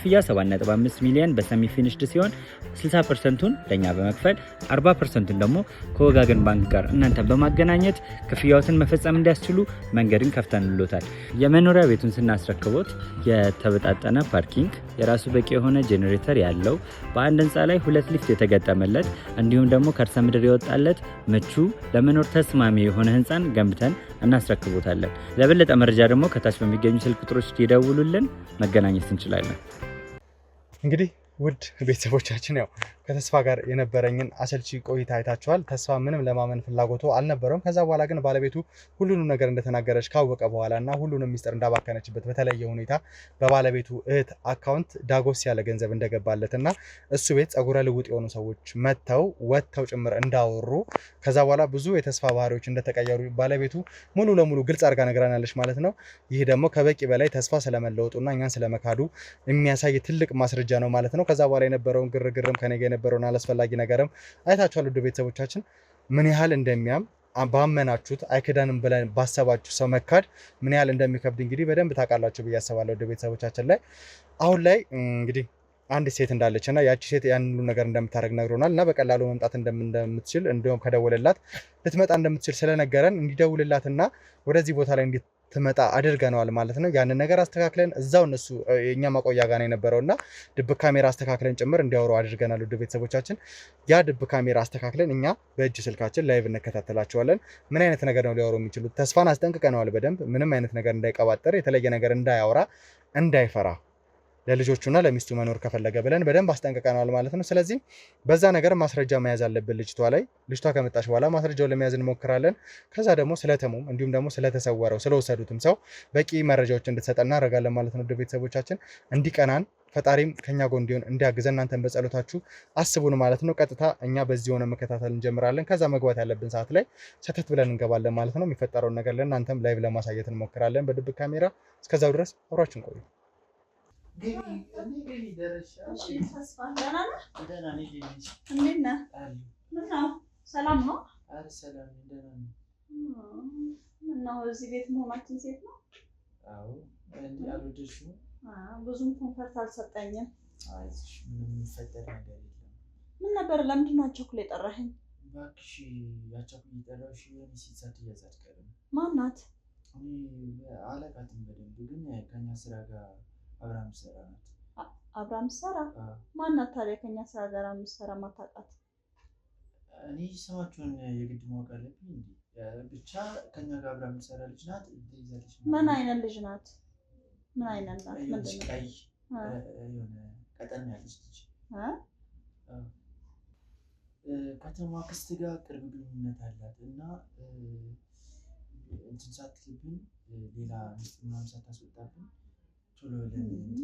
ክፍያ 7.5 ሚሊዮን በሰሚ ፊኒሽድ ሲሆን 60%ቱን ለኛ በመክፈል 40%ቱን ደግሞ ከወጋገን ባንክ ጋር እናንተ በማገናኘት ክፍያዎትን መፈጸም እንዲያስችሉ መንገድን ከፍተንልዎታል። የመኖሪያ ቤቱን ስናስረክቦት የተበጣጠነ ፓርኪንግ፣ የራሱ በቂ የሆነ ጄኔሬተር ያለው በአንድ ህንፃ ላይ 2 ሊፍት የተገጠመለት እንዲሁም ደግሞ ከርሰ ምድር የወጣለት ምቹ ለመኖር ተስማሚ የሆነ ህንፃን ገንብተን እናስረክቦታለን። ለበለጠ መረጃ ደግሞ ከታች በሚገኙ ስልክ ቁጥሮች ይደውሉልን፣ መገናኘት እንችላለን። እንግዲህ ውድ ቤተሰቦቻችን ያው ከተስፋ ጋር የነበረኝን አሰልቺ ቆይታ አይታችኋል። ተስፋ ምንም ለማመን ፍላጎቱ አልነበረውም። ከዛ በኋላ ግን ባለቤቱ ሁሉንም ነገር እንደተናገረች ካወቀ በኋላ እና ሁሉንም ሚስጥር እንዳባከነችበት በተለየ ሁኔታ በባለቤቱ እህት አካውንት ዳጎስ ያለ ገንዘብ እንደገባለት እና እሱ ቤት ጸጉረ ልውጥ የሆኑ ሰዎች ወጥተው ጭምር እንዳወሩ ከዛ በኋላ ብዙ የተስፋ ባህሪዎች እንደተቀየሩ ባለቤቱ ሙሉ ለሙሉ ግልጽ አድርጋ ነግራናለች ማለት ነው። ይህ ደግሞ ከበቂ በላይ ተስፋ ስለመለወጡና እኛን ስለመካዱ የሚያሳይ ትልቅ ማስረጃ ነው ማለት ነው። ከዛ በኋላ የነበረውን ግርግርም ከኔ ጋር የነበረውን አላስፈላጊ ነገርም አይታችኋል። ውድ ቤተሰቦቻችን ምን ያህል እንደሚያም ባመናችሁት አይክዳንም ብለን ባሰባችሁ ሰው መካድ ምን ያህል እንደሚከብድ እንግዲህ በደንብ ታውቃላችሁ ብዬ አስባለሁ። ውድ ቤተሰቦቻችን ላይ አሁን ላይ እንግዲህ አንድ ሴት እንዳለች እና ያቺ ሴት ያን ሁሉ ነገር እንደምታደርግ ነግሮናል እና በቀላሉ መምጣት እንደምትችል እንዲሁም ከደወለላት ልትመጣ እንደምትችል ስለነገረን እንዲደውልላትና ወደዚህ ቦታ ላይ ትመጣ አድርገናል ማለት ነው። ያንን ነገር አስተካክለን እዛው እነሱ የኛ ማቆያ ጋር ነው የነበረውና ድብቅ ካሜራ አስተካክለን ጭምር እንዲያወሩ አድርገናል። ውድ ቤተሰቦቻችን ያ ድብቅ ካሜራ አስተካክለን እኛ በእጅ ስልካችን ላይቭ እንከታተላቸዋለን። ምን አይነት ነገር ነው ሊያወሩ የሚችሉት? ተስፋን አስጠንቅቀነዋል በደንብ ምንም አይነት ነገር እንዳይቀባጠር፣ የተለየ ነገር እንዳያወራ፣ እንዳይፈራ ለልጆቹና ለሚስቱ መኖር ከፈለገ ብለን በደንብ አስጠንቅቀናል ማለት ነው። ስለዚህ በዛ ነገር ማስረጃ መያዝ አለብን ልጅቷ ከመጣች በኋላ ማስረጃውን ለመያዝ እንሞክራለን። ከዛ ደግሞ ስለተሙም እንዲሁም ደግሞ ስለተሰወረው ስለወሰዱትም ሰው በቂ መረጃዎች እንድትሰጠን እናደርጋለን ማለት ነው። ቤተሰቦቻችን እንዲቀናን ፈጣሪም ከኛ ጎን እንዲሆን እንዲያግዘን እናንተን በጸሎታችሁ አስቡን ማለት ነው። ቀጥታ እኛ በዚህ ሆነ መከታተል እንጀምራለን። ከዛ መግባት ያለብን ሰዓት ላይ ሰተት ብለን እንገባለን ማለት ነው። የሚፈጠረውን ነገር ለእናንተም ላይቭ ለማሳየት እንሞክራለን በድብቅ ካሜራ። እስከዛው ድረስ አብራችን ቆዩ። ሰላም ነው? ምነው እዚህ ቤት መሆናችን ሴት ነው? ብዙም ኮንፈርት አልሰጠኝም። ምን ነበር? ለምንድን ነው አቸኩል የጠራኸኝ? እባክሽ ያቸኩል የጠራሁሽ የሆነ ሴት ሳትያዝ አትቀርም። ማናት? አላውቃትም በደንብ ግን ከኛ ስራ ጋር አብራም ሰራ ናት። አብራም ሰራ ማናት ታዲያ? ከኛ ስራ ጋር የምትሰራ ማታውቃት? እኔ ስማቸውን የግድ ማወቅ አለብኝ እንዴ? ብቻ ከኛ ጋር አብራም ሰራ ልጅ ናት። ምን አይነት ልጅ ናት? ምን አይነት ናት? ምንድን ነው? ቀይ የሆነ ቀጠን ያለች ልጅ ከተማ አክስት ጋር ቅርብ ግንኙነት አላት እና እንትን ሳትልብን ሌላ ሚስት ምናምን ሳታስወጣብን ቶሎ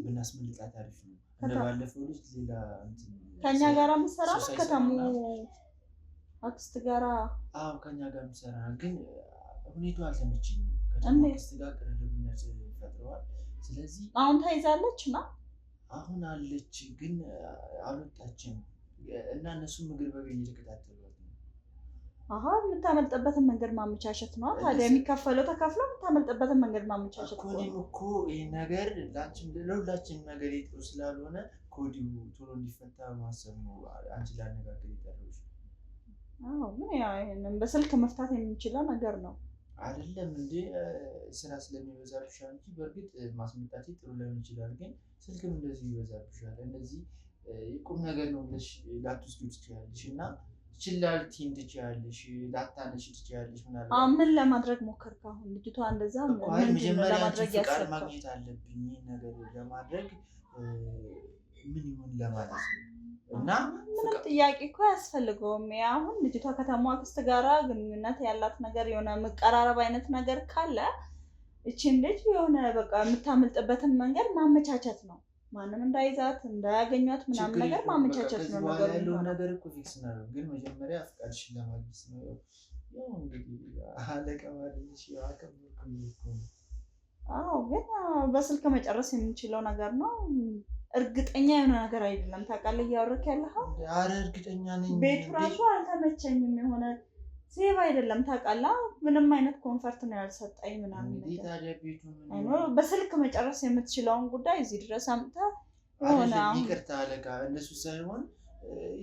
ብናስመልጣት አሪፍ ነው። እንደባለፈው ልጅ ሌላ እንትን ከኛ ጋር የምትሰራ ነው ከተሙ አክስት ጋር? አዎ ከኛ ጋር የምትሰራ ግን ሁኔታው አልተመቸኝም። ከተማ አክስት ጋር ቅርርብነት ፈጥረዋል። ስለዚህ አሁን ተይዛለች እና አሁን አለች ግን አልወጣችም እና እነሱ ምግብ በገኝ እየተከታተሏት ነው። የምታመልጥበትን መንገድ ማመቻቸት ነው ታዲያ። የሚከፈለው ተከፍሎ የምታመልጥበትን መንገድ ማመቻቸት ነው። እኔም እኮ ይህ ነገር ለሁላችንም ነገር ጥሩ ስላልሆነ ከወዲሁ ቶሎ እንዲፈታ ማሰብ ነው። አንቺ ላነጋገር የጠራሁሽ። ምን ይሄንን በስልክ መፍታት የሚችለው ነገር ነው አይደለም እንዴ? ስራ ስለሚበዛብሻል እንጂ በእርግጥ ማስመጣት ጥሩ ላይሆን ይችላል፣ ግን ስልክም እንደዚህ ይበዛብሻል። እንደዚህ ቁም ነገር ነው ብለሽ ላትወስዱ ትችያለሽ እና ችላልቲን ትችያለሽ፣ ላታነሽ ትችያለሽ። ምን ለማድረግ ሞከርክ? አሁን ልጅቷ እንደዛ መጀመሪያ ፍቃድ ማግኘት አለብኝ ይህ ነገር ለማድረግ ምን ይሁን ለማለት ነው። እና ምንም ጥያቄ እኮ አያስፈልገውም። አሁን ልጅቷ ከተማ አክስት ጋራ ግንኙነት ያላት ነገር የሆነ መቀራረብ አይነት ነገር ካለ እቺን ልጅ የሆነ በቃ የምታመልጥበትን መንገድ ማመቻቸት ነው። ማንም እንዳይዛት እንዳያገኟት ምናምን ነገር ማመቻቸት ነው። ነገር ያለው ነገር እኮ ፊክስ ነው፣ ግን መጀመሪያ ፍቃድሽን ለማግኘት ነው። ያው እንግዲህ አለቀ ማለት ነው። ግን በስልክ መጨረስ የምንችለው ነገር ነው። እርግጠኛ የሆነ ነገር አይደለም። ታውቃለህ እያወራክ ያለኸው? ኧረ እርግጠኛ ነኝ። ቤቱ ራሱ አልተመቸኝም። የሆነ ሴቭ አይደለም። ታውቃለህ ምንም አይነት ኮንፈርት ነው ያልሰጠኝ ምናምን ነገር። በስልክ መጨረስ የምትችለውን ጉዳይ እዚህ ድረስ አምጥተህ የሆነ ይቅርታ አለቃ፣ እንደሱ ሳይሆን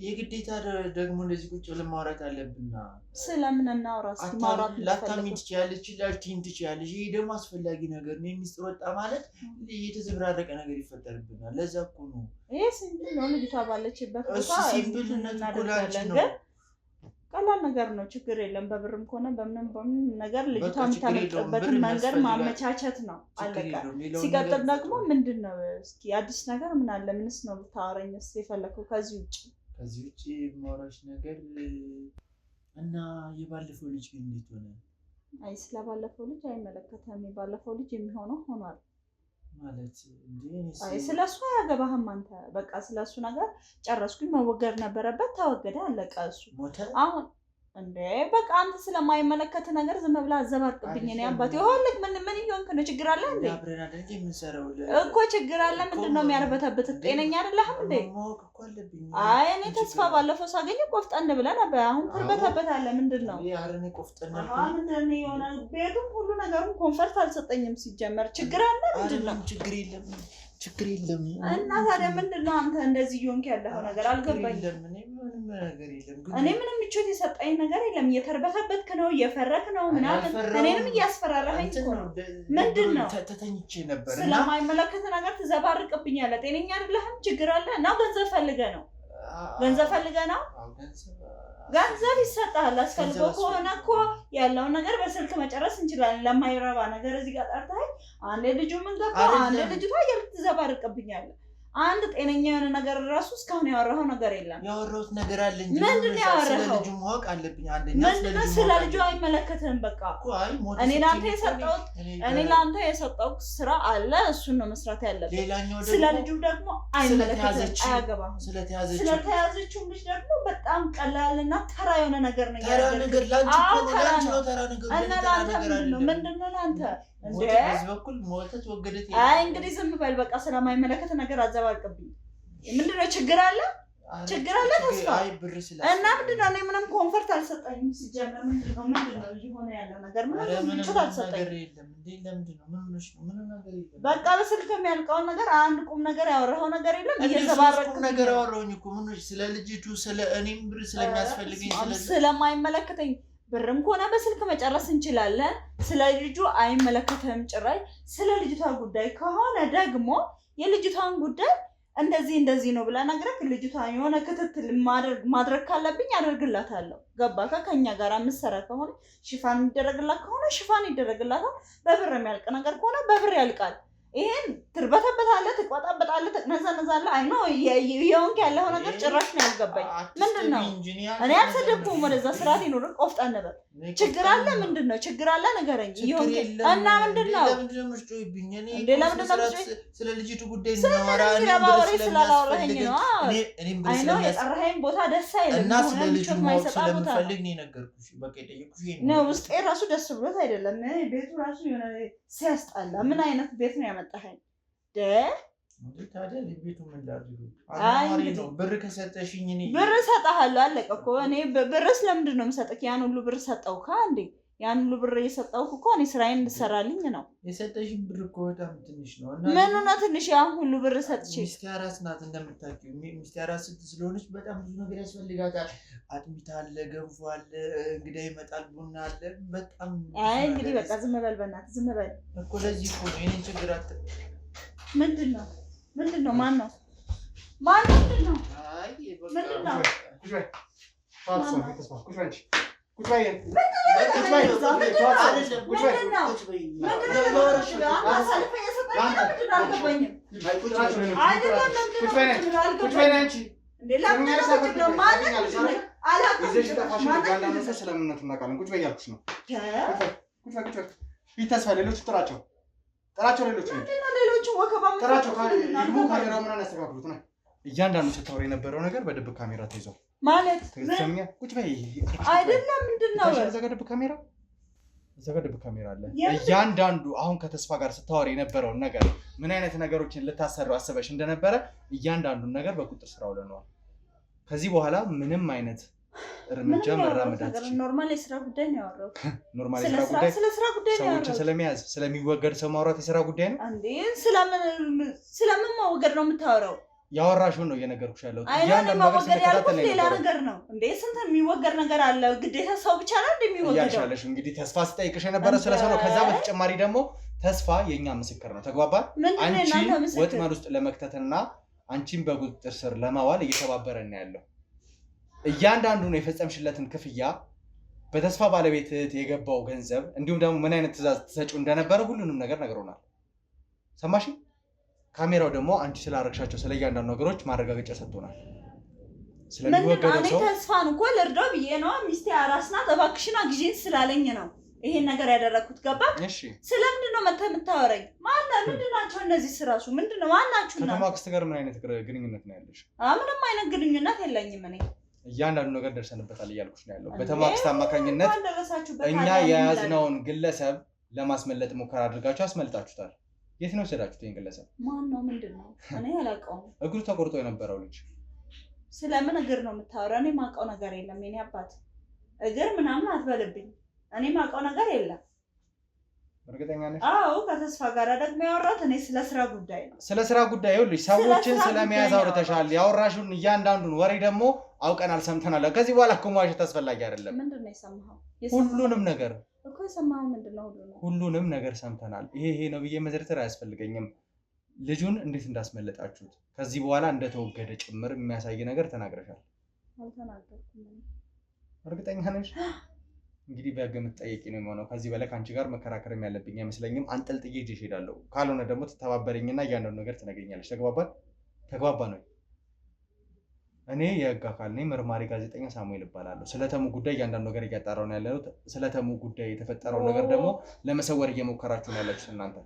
የግዴታ ደግሞ እንደዚህ ቁጭ ብለን ማውራት አለብንና። ስለምን እናውራ? እስኪ ማውራት ላታሚ ትችያለሽ፣ ላልቲም ትችያለሽ። ይሄ ደግሞ አስፈላጊ ነገር ነው። የሚስጥር ወጣ ማለት የተዘብራረቀ ነገር ይፈጠርብናል። ለዛ እኮ ነው ይሄ ሲምፕል ነው። ልጅቷ ባለችበት ቦታ ሲምፕልነት እናደርጋለን ነው። ቀላል ነገር ነው። ችግር የለም። በብርም ከሆነ በምንም ነገር ልጅቷ የምታመልጥበትን መንገድ ማመቻቸት ነው። አለቀ። ሲቀጥል ደግሞ ምንድን ነው እስኪ አዲስ ነገር ምን አለ? ምንስ ነው ብታወራኝ የፈለከው ከዚህ ውጭ? ከዚህ ውጭ የማወራሽ ነገር እና የባለፈው ልጅ ግን እንዴት ሆነ? አይ ስለባለፈው ልጅ አይመለከተም። የባለፈው ልጅ የሚሆነው ሆኗል ማለት እንዴ? አይ ስለሱ አያገባህም አንተ። በቃ ስለሱ ነገር ጨረስኩኝ። መወገድ ነበረበት፣ ተወገደ፣ አለቀ። እሱ አሁን እንዴ በቃ አንተ ስለማይመለከት ነገር ዝም ብለህ አዘባርቅብኝ። እኔ አባቴ ይኸውልህ ምን እየሆንክ ነው? ችግር አለ እንዴ? እኮ ችግር አለ። ምንድን ነው የሚያርበተብት? ጤነኛ አይደለህም እንዴ? አይ እኔ ተስፋ ባለፈው ሳገኝ ቆፍጠን ብለህ ነበር። አሁን ትርበተበታለህ። ምንድን ነው ምንድን ነው የሆነ ቤቱም ሁሉ ነገሩም ኮንፈርት አልሰጠኝም። ሲጀመር ችግር አለ። ምንድን ነው? ችግር የለም። እና ታዲያ ምንድን ነው አንተ እንደዚህ እየሆንክ ያለው ነገር? አልገባኝም። እኔ ምንም ምቾት የሰጠኝ ነገር የለም። እየተርበተበትክ ነው፣ እየፈረክ ነው ምናምን። እኔንም እያስፈራራኸኝ እኮ ነው። ምንድን ነው? ተተኝቼ ነበር። ስለማይመለከት ነገር ትዘባርቅብኛለህ። ጤነኛ አይደለህም። ችግር አለ እና ገንዘብ ፈልገህ ነው? ገንዘብ ፈልገህ ነው? ገንዘብ ይሰጣል። አስፈልገው ከሆነ እኮ ያለውን ነገር በስልክ መጨረስ እንችላለን። ለማይረባ ነገር እዚህ ጋር ጠርተኸኝ አንዴ ልጁ ምን ገባ አንዴ ልጅቷ እየተዘባርቅብኛለህ። አንድ ጤነኛ የሆነ ነገር ራሱ እስካሁን ያወራኸው ነገር የለም። ያወራሁት ነገር አለ እንጂ ምንድን ነው ያወራኸው? ስለ ልጁ ማወቅ አለብኝ። አንደኛ ምንድነው? ስለ ልጁ አይመለከትም። በቃ እኔ ለአንተ የሰጠሁት ስራ አለ፣ እሱን ነው መስራት ያለብን። ስለ ልጁ ደግሞ አይመለከትም፣ አያገባህም። ስለተያዘችው ልጅ ደግሞ በጣም ቀላልና ተራ የሆነ ነገር ነው ያደረገው። እና ለአንተ ምንድነው ለአንተ እንግዲህ ዝም በል በቃ። ስለማይመለከት ነገር አዘባርቅብኝ። ምንድነው? ችግር አለ ተስፋ እና ምንድነው? እኔ ምንም ኮንፈርት አልሰጠኝም። ሲጀመር ምንድነው እየሆነ ያለው ነገር? ምንም ምቾት አልሰጠኝም። በቃ በስልክ የሚያልቀውን ነገር አንድ ቁም ነገር ያወራኸው ነገር የለም። እየዘባረቅኩ ነገር አወራሁኝ እኮ ስለ ልጅቱ፣ ስለ እኔም ብር ስለሚያስፈልገኝ ስለማይመለከተኝ ብርም ከሆነ በስልክ መጨረስ እንችላለን። ስለ ልጁ አይመለከተም ጭራይ። ስለ ልጅቷ ጉዳይ ከሆነ ደግሞ የልጅቷን ጉዳይ እንደዚህ ነው ብላ ነግረህ ልጅቷ የሆነ ክትትል ማድረግ ካለብኝ አደርግላታለሁ። ገባካ? ከኛ ጋር የምትሰራ ከሆነ ሽፋን ይደረግላት ከሆነ ሽፋን ይደረግላታል። በብር የሚያልቅ ነገር ከሆነ በብር ያልቃል። ይሄን ትርበተበታለህ፣ ትቆጣበጣለህ፣ ትቅነዘነዛለህ። አይ ነው የሆንክ ያለው ነገር ጭራሽ ነው ያልገባኝ። ምንድን ነው? እኔ አልሰደብኩም። ወደዛ ስርዓት ይኖር ቆፍጠን ነበር። ችግር አለ? ምንድን ነው ችግር አለ? ንገረኝ። ይሆንክ እና ምንድን ነው? ለምንድን ነው የምትጮይብኝ? እንዴ ለምንድን ነው የምትጮይ? ስለ ልጅቱ ጉዳይ እናወራ። ስላላወራኸኝ ነው። አይ ነው የጠራኸኝ ቦታ ደስ አይልም እና ስለ ልጁ ማወቅ ስለምፈልግ ነው የነገርኩሽ። በቃ የጠየኩሽ ነው። ውስጤ ራሱ ደስ ብሎት አይደለም። ቤቱ ራሱ የሆነ ሲያስጣላ። ምን አይነት ቤት ነው ያመጣኸኝ? ታዲያ ቤቱ ምን ላድርግ? አማሪ ነው። ብር ከሰጠሽኝ እኔ ብር እሰጥሃለሁ። አለቀ እኮ። እኔ ብርስ ለምንድን ነው የምሰጥህ? ያን ሁሉ ብር ሰጠውካ እንዴ? ያን ሁሉ ብር እየሰጠውክ እኮ እኔ ስራዬን እንድሰራልኝ ነው። የሰጠሽኝ ብር እኮ በጣም ትንሽ ነው። ምኑ ነው ትንሽ? ያን ሁሉ ብር ሰጥቼ ሚስቴ አራስ ናት እንደምታውቂው። ሚስቴ አራስ ስለሆነች በጣም ብዙ ነገር ያስፈልጋታል። አጥሚት አለ፣ ገንፎ አለ፣ እንግዳ ይመጣል፣ ቡና አለ። በጣም አይ እንግዲህ በቃ ዝም በል በእናትህ ዝም በል እኮ። ለዚህ እኮ ነው የእኔን ችግር ምንድን ነው? ማን ነው? ምንድን ነው? አይ ምንድን ነው? ጥራቸው ሌሎቹ እያንዳንዱ ስታወሪ የነበረው ነገር በድብቅ ካሜራ ተይዟል ማለት ቁጭ በይ አይደለም። ምንድን ነው እዛ ጋር ድብቅ ካሜራ አለ። እያንዳንዱ አሁን ከተስፋ ጋር ስታወሪ የነበረውን ነገር ምን አይነት ነገሮችን ልታሰሩ አስበሽ እንደነበረ እያንዳንዱን ነገር በቁጥጥር ስር አውለነዋል። ከዚህ በኋላ ምንም አይነት እርምጃ መራመድ አትችልም። ኖርማል የስራ ጉዳይ ነው ያወራሁት። ኖርማል የስራ ጉዳይ፣ ስለ ስራ ጉዳይ ነው ያወራሁት። ሰዎችን ስለመያዝ ስለሚወገድ ሰው ማውራት የስራ ጉዳይ ነው እንዴ? ስለምን መወገድ ነው የምታወራው? ያወራሽውን ነው እየነገርኩሽ ያለሁት። እያንዳንዱ መወገድ ያልኩት ሌላ ነገር ነው እንዴ? ስንት የሚወገድ ነገር አለ። ግዴታ ሰው ብቻ ነው እንደሚወገደው ያልሻለሽ። እንግዲህ ተስፋ ስጠይቅሽ የነበረ ስለሰው ነው። ከዛ በተጨማሪ ደግሞ ተስፋ የኛ ምስክር ነው። ተግባባን? አንቺ ወጥመድ ውስጥ ለመክተትና አንቺን በቁጥጥር ስር ለማዋል እየተባበረን ነው ያለው። እያንዳንዱን የፈጸምሽለትን ክፍያ፣ በተስፋ ባለቤት የገባው ገንዘብ፣ እንዲሁም ደግሞ ምን አይነት ትዕዛዝ ትሰጪው እንደነበረ ሁሉንም ነገር ነግሮናል። ሰማሽ? ካሜራው ደግሞ አንቺ ስላረግሻቸው ስለ እያንዳንዱ ነገሮች ማረጋገጫ ሰጥቶናል። ስለሚወገደው ሰው ተስፋን እኮ ልርዳው ብዬ ነው። ሚስቴ አራስ ናት እባክሽን አግዢኝ ስላለኝ ነው ይሄን ነገር ያደረኩት። ገባ? እሺ። ስለምንድን ነው መተህ የምታወራኝ? ምንድን ናቸው እነዚህ ስራሱ? ምንድን ነው ማናችሁ? ከተማ አክስት ጋር ምን አይነት ግንኙነት ነው ያለሽ? ምንም አይነት ግንኙነት የለኝም እኔ። እያንዳንዱ ነገር ደርሰንበታል እያልኩሽ ነው ያለው። በተማክስት አማካኝነት እኛ የያዝነውን ግለሰብ ለማስመለጥ ሙከራ አድርጋችሁ አስመልጣችሁታል። የት ነው ወሰዳችሁት ይሄን ግለሰብ? ማን ነው? ምንድን ነው? እኔ አላውቀውም። እግሩ ተቆርጦ የነበረው ልጅ። ስለምን እግር ነው የምታወራው? እኔ ማውቀው ነገር የለም። የኔ አባት እግር ምናምን አትበልብኝ። እኔ ማውቀው ነገር የለም። እርግጠኛ ነሽ? አዎ፣ ከተስፋ ጋር ደግሞ ያወራሁት እኔ ስለ ስራ ጉዳይ ነው። ስለ ስራ ጉዳይ ይኸውልሽ፣ ሰዎችን ስለመያዝ አውርተሻል። ያወራሽውን እያንዳንዱን ወሬ ደግሞ አውቀናል፣ ሰምተናል። ከዚህ በኋላ እኮ መዋሸት አስፈላጊ አይደለም። ምንድን ነው የሰማኸው? ሁሉንም ነገር እኮ የሰማኸው ምንድን ነው? ሁሉንም ነገር ሰምተናል። ይሄ ነው ብዬ መዘርዘር አያስፈልገኝም። ልጁን እንዴት እንዳስመለጣችሁት ከዚህ በኋላ እንደተወገደ ጭምር የሚያሳይ ነገር ተናግረሻል። አልተናገርኩም። እርግጠኛ ነሽ? እንግዲህ በህግ የምትጠየቂ ነው የሚሆነው። ከዚህ በላይ ከአንቺ ጋር መከራከርም ያለብኝ አይመስለኝም። አንጠልጥዬ ይዤሽ እሄዳለሁ። ካልሆነ ደግሞ ትተባበረኝና እያንዳንዱ ነገር ትነግሪኛለሽ። ተግባባን ነው? እኔ የህግ አካል ነኝ። መርማሪ ጋዜጠኛ ሳሙኤል እባላለሁ። ስለተሙ ጉዳይ እያንዳንዱ ነገር እያጣራሁ ነው ያለሁት። ስለተሙ ጉዳይ የተፈጠረው ነገር ደግሞ ለመሰወር እየሞከራችሁ ነው ያላችሁት እናንተ።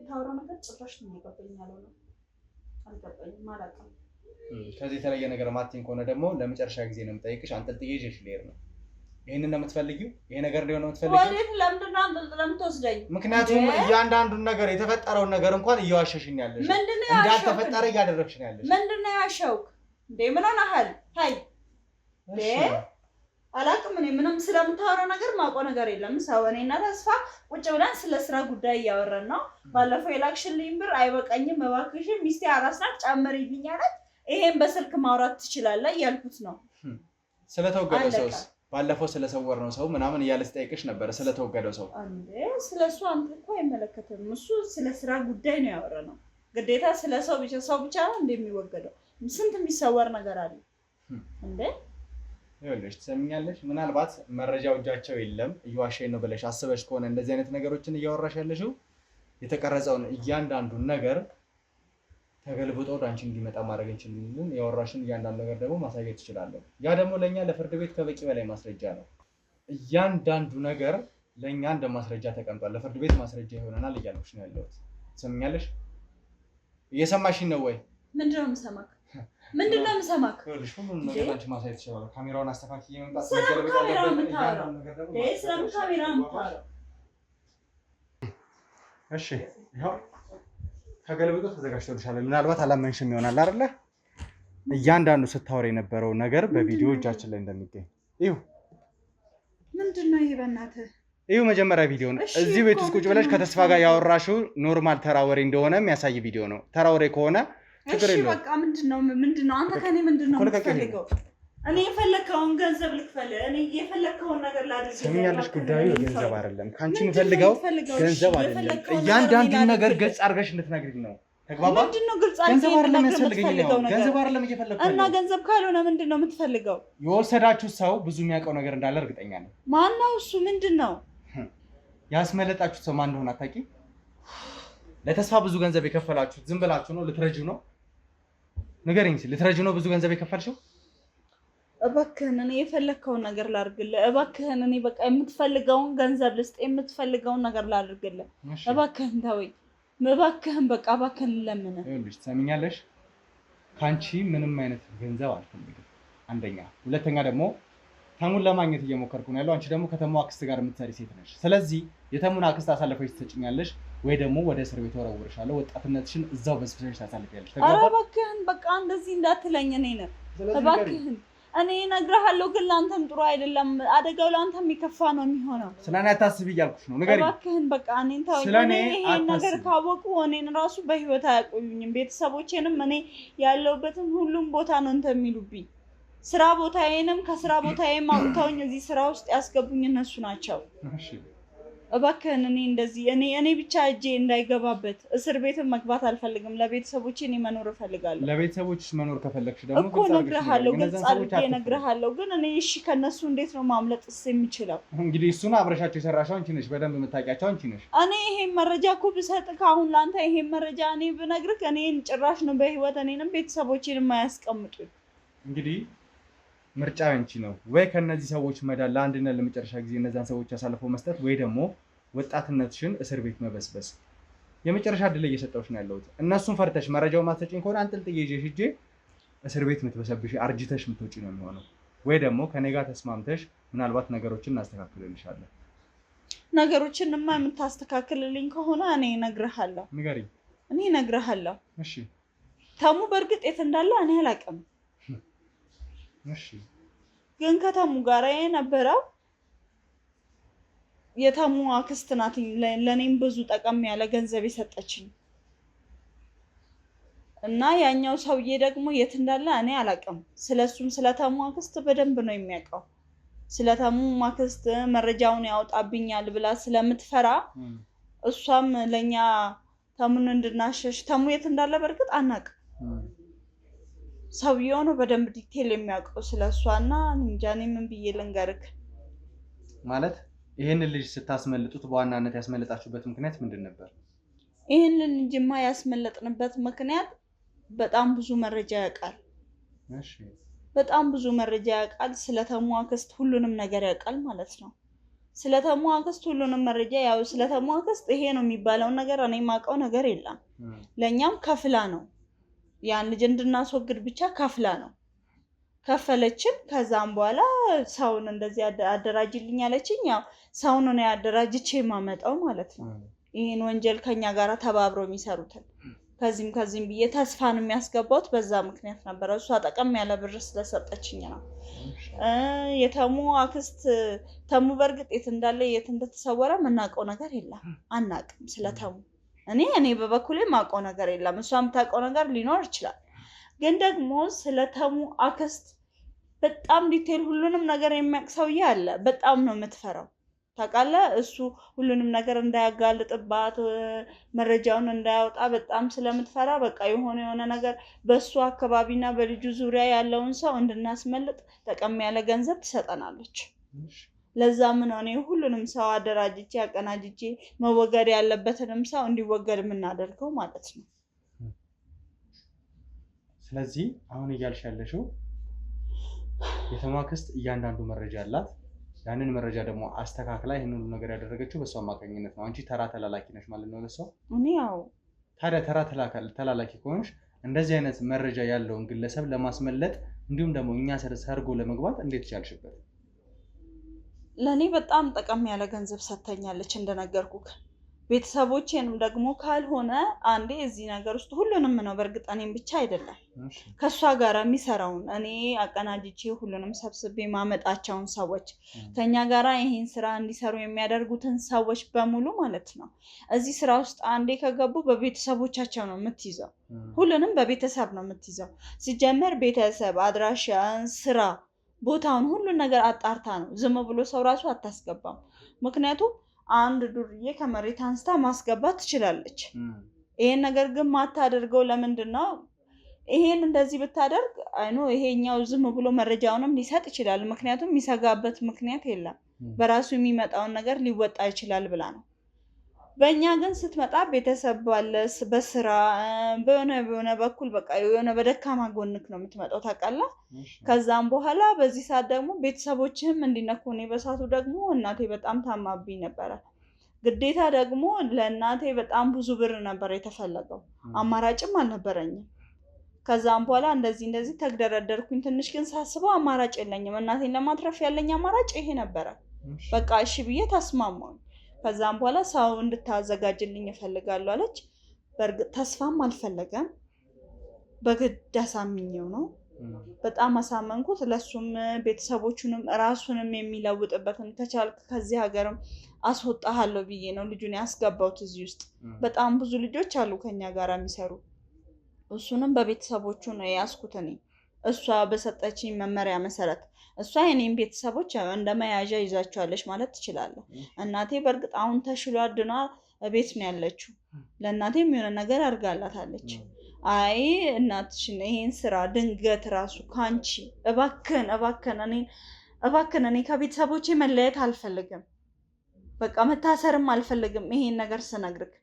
ታውራ ነገር ጭራሽ ነው የሚገባኛል ነው አልገባኝም። አላውቅም። ከዚህ የተለየ ነገር ማትኝ ከሆነ ደግሞ ለመጨረሻ ጊዜ ነው የምጠይቅሽ። አንጠልጥዬ ይዤሽ ልሄድ ነው። ይሄንን ነው የምትፈልጊው? ይሄ ነገር እንዲሆን ነው የምትፈልጊው? ወዴት? ለምንድን ነው አንጠልጥለህ የምትወስደኝ? ምክንያቱም እያንዳንዱን ነገር የተፈጠረውን ነገር እንኳን እየዋሸሽኝ ያለሽ፣ እንዳልተፈጠረ እያደረግሽ ነው ያለሽ። ምንድን ነው ያሸውክ እንዴ? ምን ሆነሃል? ሀይ አላውቅም። እኔ ምንም ስለምታወራው ነገር ማውቀው ነገር የለም። ሰው እኔና ተስፋ ቁጭ ብለን ስለ ስራ ጉዳይ እያወራን ነው። ባለፈው የላክሽልኝ ብር አይበቃኝም፣ እባክሽን ሚስቴ አራስ ናት ጨምሪልኝ አለች። ይሄን በስልክ ማውራት ትችላለህ እያልኩት ነው። ስለተወገደው ሰውስ ባለፈው ስለሰወርነው ሰው ምናምን እያለ ስጠይቅሽ ነበረ። ስለተወገደው ሰው እንዴ? ስለሱ አንተ እኮ አይመለከትም። እሱ ስለ ስራ ጉዳይ ነው ያወራነው። ግዴታ ስለ ሰው ብቻ ነው እንደሚወገደው? ስንት የሚሰወር ነገር አለ እንዴ? ይኸውልሽ ትሰሚኛለሽ፣ ምናልባት መረጃው እጃቸው የለም እየዋሸኝ ነው ብለሽ አስበሽ ከሆነ እንደዚህ አይነት ነገሮችን እያወራሽ ያለሽው የተቀረጸውን እያንዳንዱን ነገር ተገልብጦ ወደ አንቺ እንዲመጣ ማድረግ እንችላለን። ያወራሽን እያንዳንዱ ነገር ደግሞ ማሳየት ትችላለህ። ያ ደግሞ ለኛ ለፍርድ ቤት ከበቂ በላይ ማስረጃ ነው። እያንዳንዱ ነገር ለኛ እንደ ማስረጃ ተቀምጧል። ለፍርድ ቤት ማስረጃ ይሆነናል እያልኩሽ ነው ያለሁት። ትሰምኛለሽ? እየሰማሽኝ ነው ወይ? ምንድነው የምሰማክ? ምንድነው የምሰማክ? ይኸውልሽ ሁሉንም ነገር አንቺ ማሳየት ትችላለህ። ካሜራውን አስተካክዬ መምጣት ስለምን መገልበጥ ካሜራ ያለበት የምታወራው? ነገር ደግሞ ስለምን ካሜራ የምታወራው? እሺ ይኸው ተገልብጦ ተዘጋጅቶልሻል። ምናልባት አላመንሽም ይሆናል አይደለ? እያንዳንዱ ስታወር የነበረው ነገር በቪዲዮ እጃችን ላይ እንደሚገኝ እዩ። ምንድነው ይሄ? በእናትህ እዩ። መጀመሪያ ቪዲዮ ነው። እዚህ ቤት ውስጥ ቁጭ ብለሽ ከተስፋ ጋር ያወራሽው ኖርማል ተራወሬ እንደሆነ የሚያሳይ ቪዲዮ ነው። ተራወሬ ከሆነ ችግር የለውም። በቃ ምንድነው አንተ ከኔ ምንድነው የምትፈልገው? እኔ የፈለከውን ገንዘብ ልክፈል። እኔ የፈለከውን ነገር ላድርግ። ሰሚኛለሽ? ጉዳዩ ገንዘብ አይደለም። ካንቺ የምፈልገው ገንዘብ አይደለም። እያንዳንዱን ነገር ግልጽ አድርገሽ እንድትነግሪኝ ነው። ተግባባ? ምንድነው ግልጽ አድርገሽ ገንዘብ አይደለም የምትፈልገው ነገር? ገንዘብ አይደለም እየፈለኩ እና ገንዘብ ካልሆነ ምንድነው የምትፈልገው? የወሰዳችሁ ሰው ብዙ የሚያውቀው ነገር እንዳለ እርግጠኛ ነኝ። ማነው እሱ? ምንድነው ያስመለጣችሁት ሰው ማን እንደሆነ አታውቂ? ለተስፋ ብዙ ገንዘብ የከፈላችሁት ዝም ብላችሁ ነው? ልትረጂው ነው? ንገረኝ እስኪ። ልትረጂው ነው ብዙ ገንዘብ የከፈልሽው? እባክህን እኔ የፈለከውን ነገር ላድርግልህ። እባክህን እኔ በቃ የምትፈልገውን ገንዘብ ልስጥ፣ የምትፈልገውን ነገር ላድርግልህ። እባክህን ተወኝ። እባክህን በቃ እባክህን ለምን። ይኸውልሽ ትሰሚኛለሽ? ካንቺ ምንም አይነት ገንዘብ አልፈልግም። አንደኛ፣ ሁለተኛ ደግሞ ተሙን ለማግኘት እየሞከርኩ ነው ያለው። አንቺ ደግሞ ከተሙ አክስት ጋር የምትሰሪ ሴት ነሽ። ስለዚህ የተሙን አክስት አሳልፈሽ ትሰጭኛለሽ ወይ ደግሞ ወደ እስር ቤት ወረውርሻለሁ። ወጣትነትሽን እዛው በስብሰሽ ታሳልፊያለሽ። ኧረ እባክህን በቃ እንደዚህ እንዳትለኝ። እኔን እባክህን እኔ እነግርሃለሁ፣ ግን ለአንተም ጥሩ አይደለም። አደጋው ለአንተም የሚከፋ ነው የሚሆነው። ስለኔ አታስቢ እያልኩሽ ነው። ንገሪኝ እባክህን በቃ እኔን ተወኝ። ይሄን ነገር ካወቁ እኔን ራሱ በህይወት አያቆዩኝም። ቤተሰቦቼንም እኔ ያለሁበትን ሁሉም ቦታ ነው እንትን የሚሉብኝ። ስራ ቦታዬንም ከስራ ቦታዬም አውጥተውኝ እዚህ ስራ ውስጥ ያስገቡኝ እነሱ ናቸው። እባክህን እኔ እንደዚህ እኔ ብቻ እጄ እንዳይገባበት እስር ቤትን መግባት አልፈልግም። ለቤተሰቦቼ እኔ መኖር እፈልጋለሁ። ለቤተሰቦችሽ መኖር ከፈለግሽ ደግሞ እኮ እነግርሃለሁ፣ ግልጽ አድርጌ እነግርሃለሁ። ግን እኔ እሺ ከነሱ እንዴት ነው ማምለጥስ የሚችለው? እንግዲህ እሱን አብረሻቸው የሰራሽው አንቺ ነሽ፣ በደንብ የምታውቂያቸው አንቺ ነሽ። እኔ ይሄን መረጃ እኮ ብሰጥህ አሁን ለአንተ ይሄን መረጃ እኔ ብነግርህ እኔን ጭራሽ ነው በህይወት እኔንም ቤተሰቦቼን የማያስቀምጡኝ። እንግዲህ ምርጫ አንቺ ነው። ወይ ከነዚህ ሰዎች መዳን ለአንድና ለመጨረሻ ጊዜ እነዛን ሰዎች አሳልፈው መስጠት፣ ወይ ደግሞ ወጣትነትሽን እስር ቤት መበስበስ። የመጨረሻ እድል እየሰጠሁሽ ነው ያለሁት። እነሱን ፈርተሽ መረጃው ማትሰጪኝ ከሆነ አንጠልጥዬ ይዤሽ ሂጄ እስር ቤት የምትበሰብሽ አርጅተሽ የምትወጪ ነው የሚሆነው። ወይ ደግሞ ከኔ ጋር ተስማምተሽ ምናልባት ነገሮችን እናስተካክልልሻለን። ነገሮችንማ የምታስተካክልልኝ ከሆነ እኔ እነግርሃለሁ። ንገሪኝ። እኔ እነግርሃለሁ። እሺ። ተሙ በእርግጥ የት እንዳለ እኔ አላውቅም። እሺ። ግን ከተሙ ጋር የነበረው የተሙ አክስት ናት። ለኔም ብዙ ጠቀም ያለ ገንዘብ የሰጠችኝ እና ያኛው ሰውዬ ደግሞ የት እንዳለ እኔ አላውቅም። ስለሱም ስለተሙ አክስት በደንብ ነው የሚያውቀው። ስለተሙ አክስት መረጃውን ያወጣብኛል ብላ ስለምትፈራ እሷም ለኛ ተሙን እንድናሸሽ ተሙ የት እንዳለ በእርግጥ አናውቅም። ሰውየው ነው በደንብ ዲቴል የሚያውቀው ስለሷና እንጃ እኔ ምን ብዬ ልንገርክ። ማለት ይሄንን ልጅ ስታስመልጡት በዋናነት ያስመለጣችሁበት ምክንያት ምንድን ነበር? ይሄንን ልጅማ ያስመለጥንበት ምክንያት በጣም ብዙ መረጃ ያውቃል። እሺ። በጣም ብዙ መረጃ ያውቃል። ስለተሙ አክስት ሁሉንም ነገር ያውቃል ማለት ነው። ስለተሙ አክስት ሁሉንም መረጃ ያው ስለተሙ አክስት ይሄ ነው የሚባለው ነገር እኔ የማውቀው ነገር የለም። ለኛም ከፍላ ነው ያን ልጅ እንድናስወግድ ብቻ ከፍላ ነው ከፈለችን። ከዛም በኋላ ሰውን እንደዚህ አደራጅልኝ አለችኝ። ያው ሰውን ነው ያደራጅቼ ማመጣው ማለት ነው። ይሄን ወንጀል ከኛ ጋር ተባብረው የሚሰሩትን ከዚህም ብዬ ተስፋን የሚያስገባውት በዛ ምክንያት ነበር። እሷ ጠቀም ያለ ብር ስለሰጠችኝ ነው። የተሙ አክስት ተሙ በእርግጥ የት እንዳለ የት እንደተሰወረ የምናውቀው ነገር የለም። አናውቅም ስለተሙ። እኔ በበኩሌ የማውቀው ነገር የለም። እሷ የምታውቀው ነገር ሊኖር ይችላል። ግን ደግሞ ስለተሙ አክስት በጣም ዲቴል ሁሉንም ነገር የሚያውቅ ሰውዬ አለ። በጣም ነው የምትፈራው ታውቃለህ። እሱ ሁሉንም ነገር እንዳያጋልጥባት መረጃውን እንዳያወጣ በጣም ስለምትፈራ በቃ የሆነ ነገር በሱ አካባቢና በልጁ ዙሪያ ያለውን ሰው እንድናስመልጥ ጠቀም ያለ ገንዘብ ትሰጠናለች። ለዛ ምን ሆነ ሁሉንም ሰው አደራጅቼ አቀናጅቼ መወገድ ያለበትንም ሰው እንዲወገድ የምናደርገው ማለት ነው። ስለዚህ አሁን እያልሽ ያለሽው የተማ አክስት እያንዳንዱ መረጃ አላት። ያንን መረጃ ደግሞ አስተካክላ ይሄን ሁሉ ነገር ያደረገችው በሷ አማካኝነት ነው። አንቺ ተራ ተላላኪ ነሽ ማለት ነው ለሷ። እኔ ያው ታዲያ ተራ ተላላኪ ከሆንሽ እንደዚህ አይነት መረጃ ያለውን ግለሰብ ለማስመለጥ እንዲሁም ደግሞ እኛ ሰርጎ ለመግባት እንዴት ቻልሽበት? ለኔ በጣም ጠቀም ያለ ገንዘብ ሰጥተኛለች እንደነገርኩክ። ቤተሰቦቼንም ደግሞ ካልሆነ አንዴ እዚህ ነገር ውስጥ ሁሉንም ነው በእርግጥ እኔም ብቻ አይደለም ከሷ ጋር የሚሰራውን እኔ አቀናጅቼ ሁሉንም ሰብስቤ ማመጣቸውን ሰዎች ከኛ ጋራ ይሄን ስራ እንዲሰሩ የሚያደርጉትን ሰዎች በሙሉ ማለት ነው እዚህ ስራ ውስጥ አንዴ ከገቡ በቤተሰቦቻቸው ነው የምትይዘው። ሁሉንም በቤተሰብ ነው የምትይዘው። ሲጀመር ቤተሰብ አድራሻ፣ ስራ፣ ቦታውን ሁሉን ነገር አጣርታ ነው። ዝም ብሎ ሰው ራሱ አታስገባም። ምክንያቱም አንድ ዱርዬ ከመሬት አንስታ ማስገባት ትችላለች። ይሄን ነገር ግን ማታደርገው ለምንድነው? ይሄን እንደዚህ ብታደርግ አይኖ ይሄኛው ዝም ብሎ መረጃውንም ሊሰጥ ይችላል። ምክንያቱም የሚሰጋበት ምክንያት የለም። በራሱ የሚመጣውን ነገር ሊወጣ ይችላል ብላ ነው። በእኛ ግን ስትመጣ ቤተሰብ ባለስ በስራ በሆነ በኩል በቃ የሆነ በደካማ ጎንክ ነው የምትመጣው ታውቃለህ። ከዛም በኋላ በዚህ ሰዓት ደግሞ ቤተሰቦችህም እንዲነኩ ነው። በሰዓቱ ደግሞ እናቴ በጣም ታማብኝ ነበረ። ግዴታ ደግሞ ለእናቴ በጣም ብዙ ብር ነበር የተፈለገው። አማራጭም አልነበረኝም። ከዛም በኋላ እንደዚህ ተግደረደርኩኝ። ትንሽ ግን ሳስበው አማራጭ የለኝም። እናቴን ለማትረፍ ያለኝ አማራጭ ይሄ ነበረ። በቃ እሺ ብዬ ተስማማሁ። ከዛም በኋላ ሰው እንድታዘጋጅልኝ እፈልጋለሁ አለች። በእርግጥ ተስፋም አልፈለገም። በግድ አሳምኜው ነው። በጣም አሳመንኩት። ለሱም ቤተሰቦቹንም ራሱንም የሚለውጥበትን ከቻልክ ከዚህ ሀገርም አስወጣሃለሁ ብዬ ነው ልጁን ያስገባሁት እዚህ ውስጥ። በጣም ብዙ ልጆች አሉ ከኛ ጋር የሚሰሩ። እሱንም በቤተሰቦቹ ነው ያስኩት እኔ። እሷ በሰጠችኝ መመሪያ መሰረት እሷ የኔን ቤተሰቦች እንደመያዣ ይዛቸዋለች ማለት ትችላለህ። እናቴ በእርግጥ አሁን ተሽሏት ድና ቤት ነው ያለችው። ለእናቴም የሆነ ነገር አድርጋላታለች። አይ እናትሽን ይሄን ስራ ድንገት ራሱ ካንቺ እባክን እኔ ከቤተሰቦቼ መለየት አልፈልግም። በቃ መታሰርም አልፈልግም። ይሄን ነገር ስነግርክ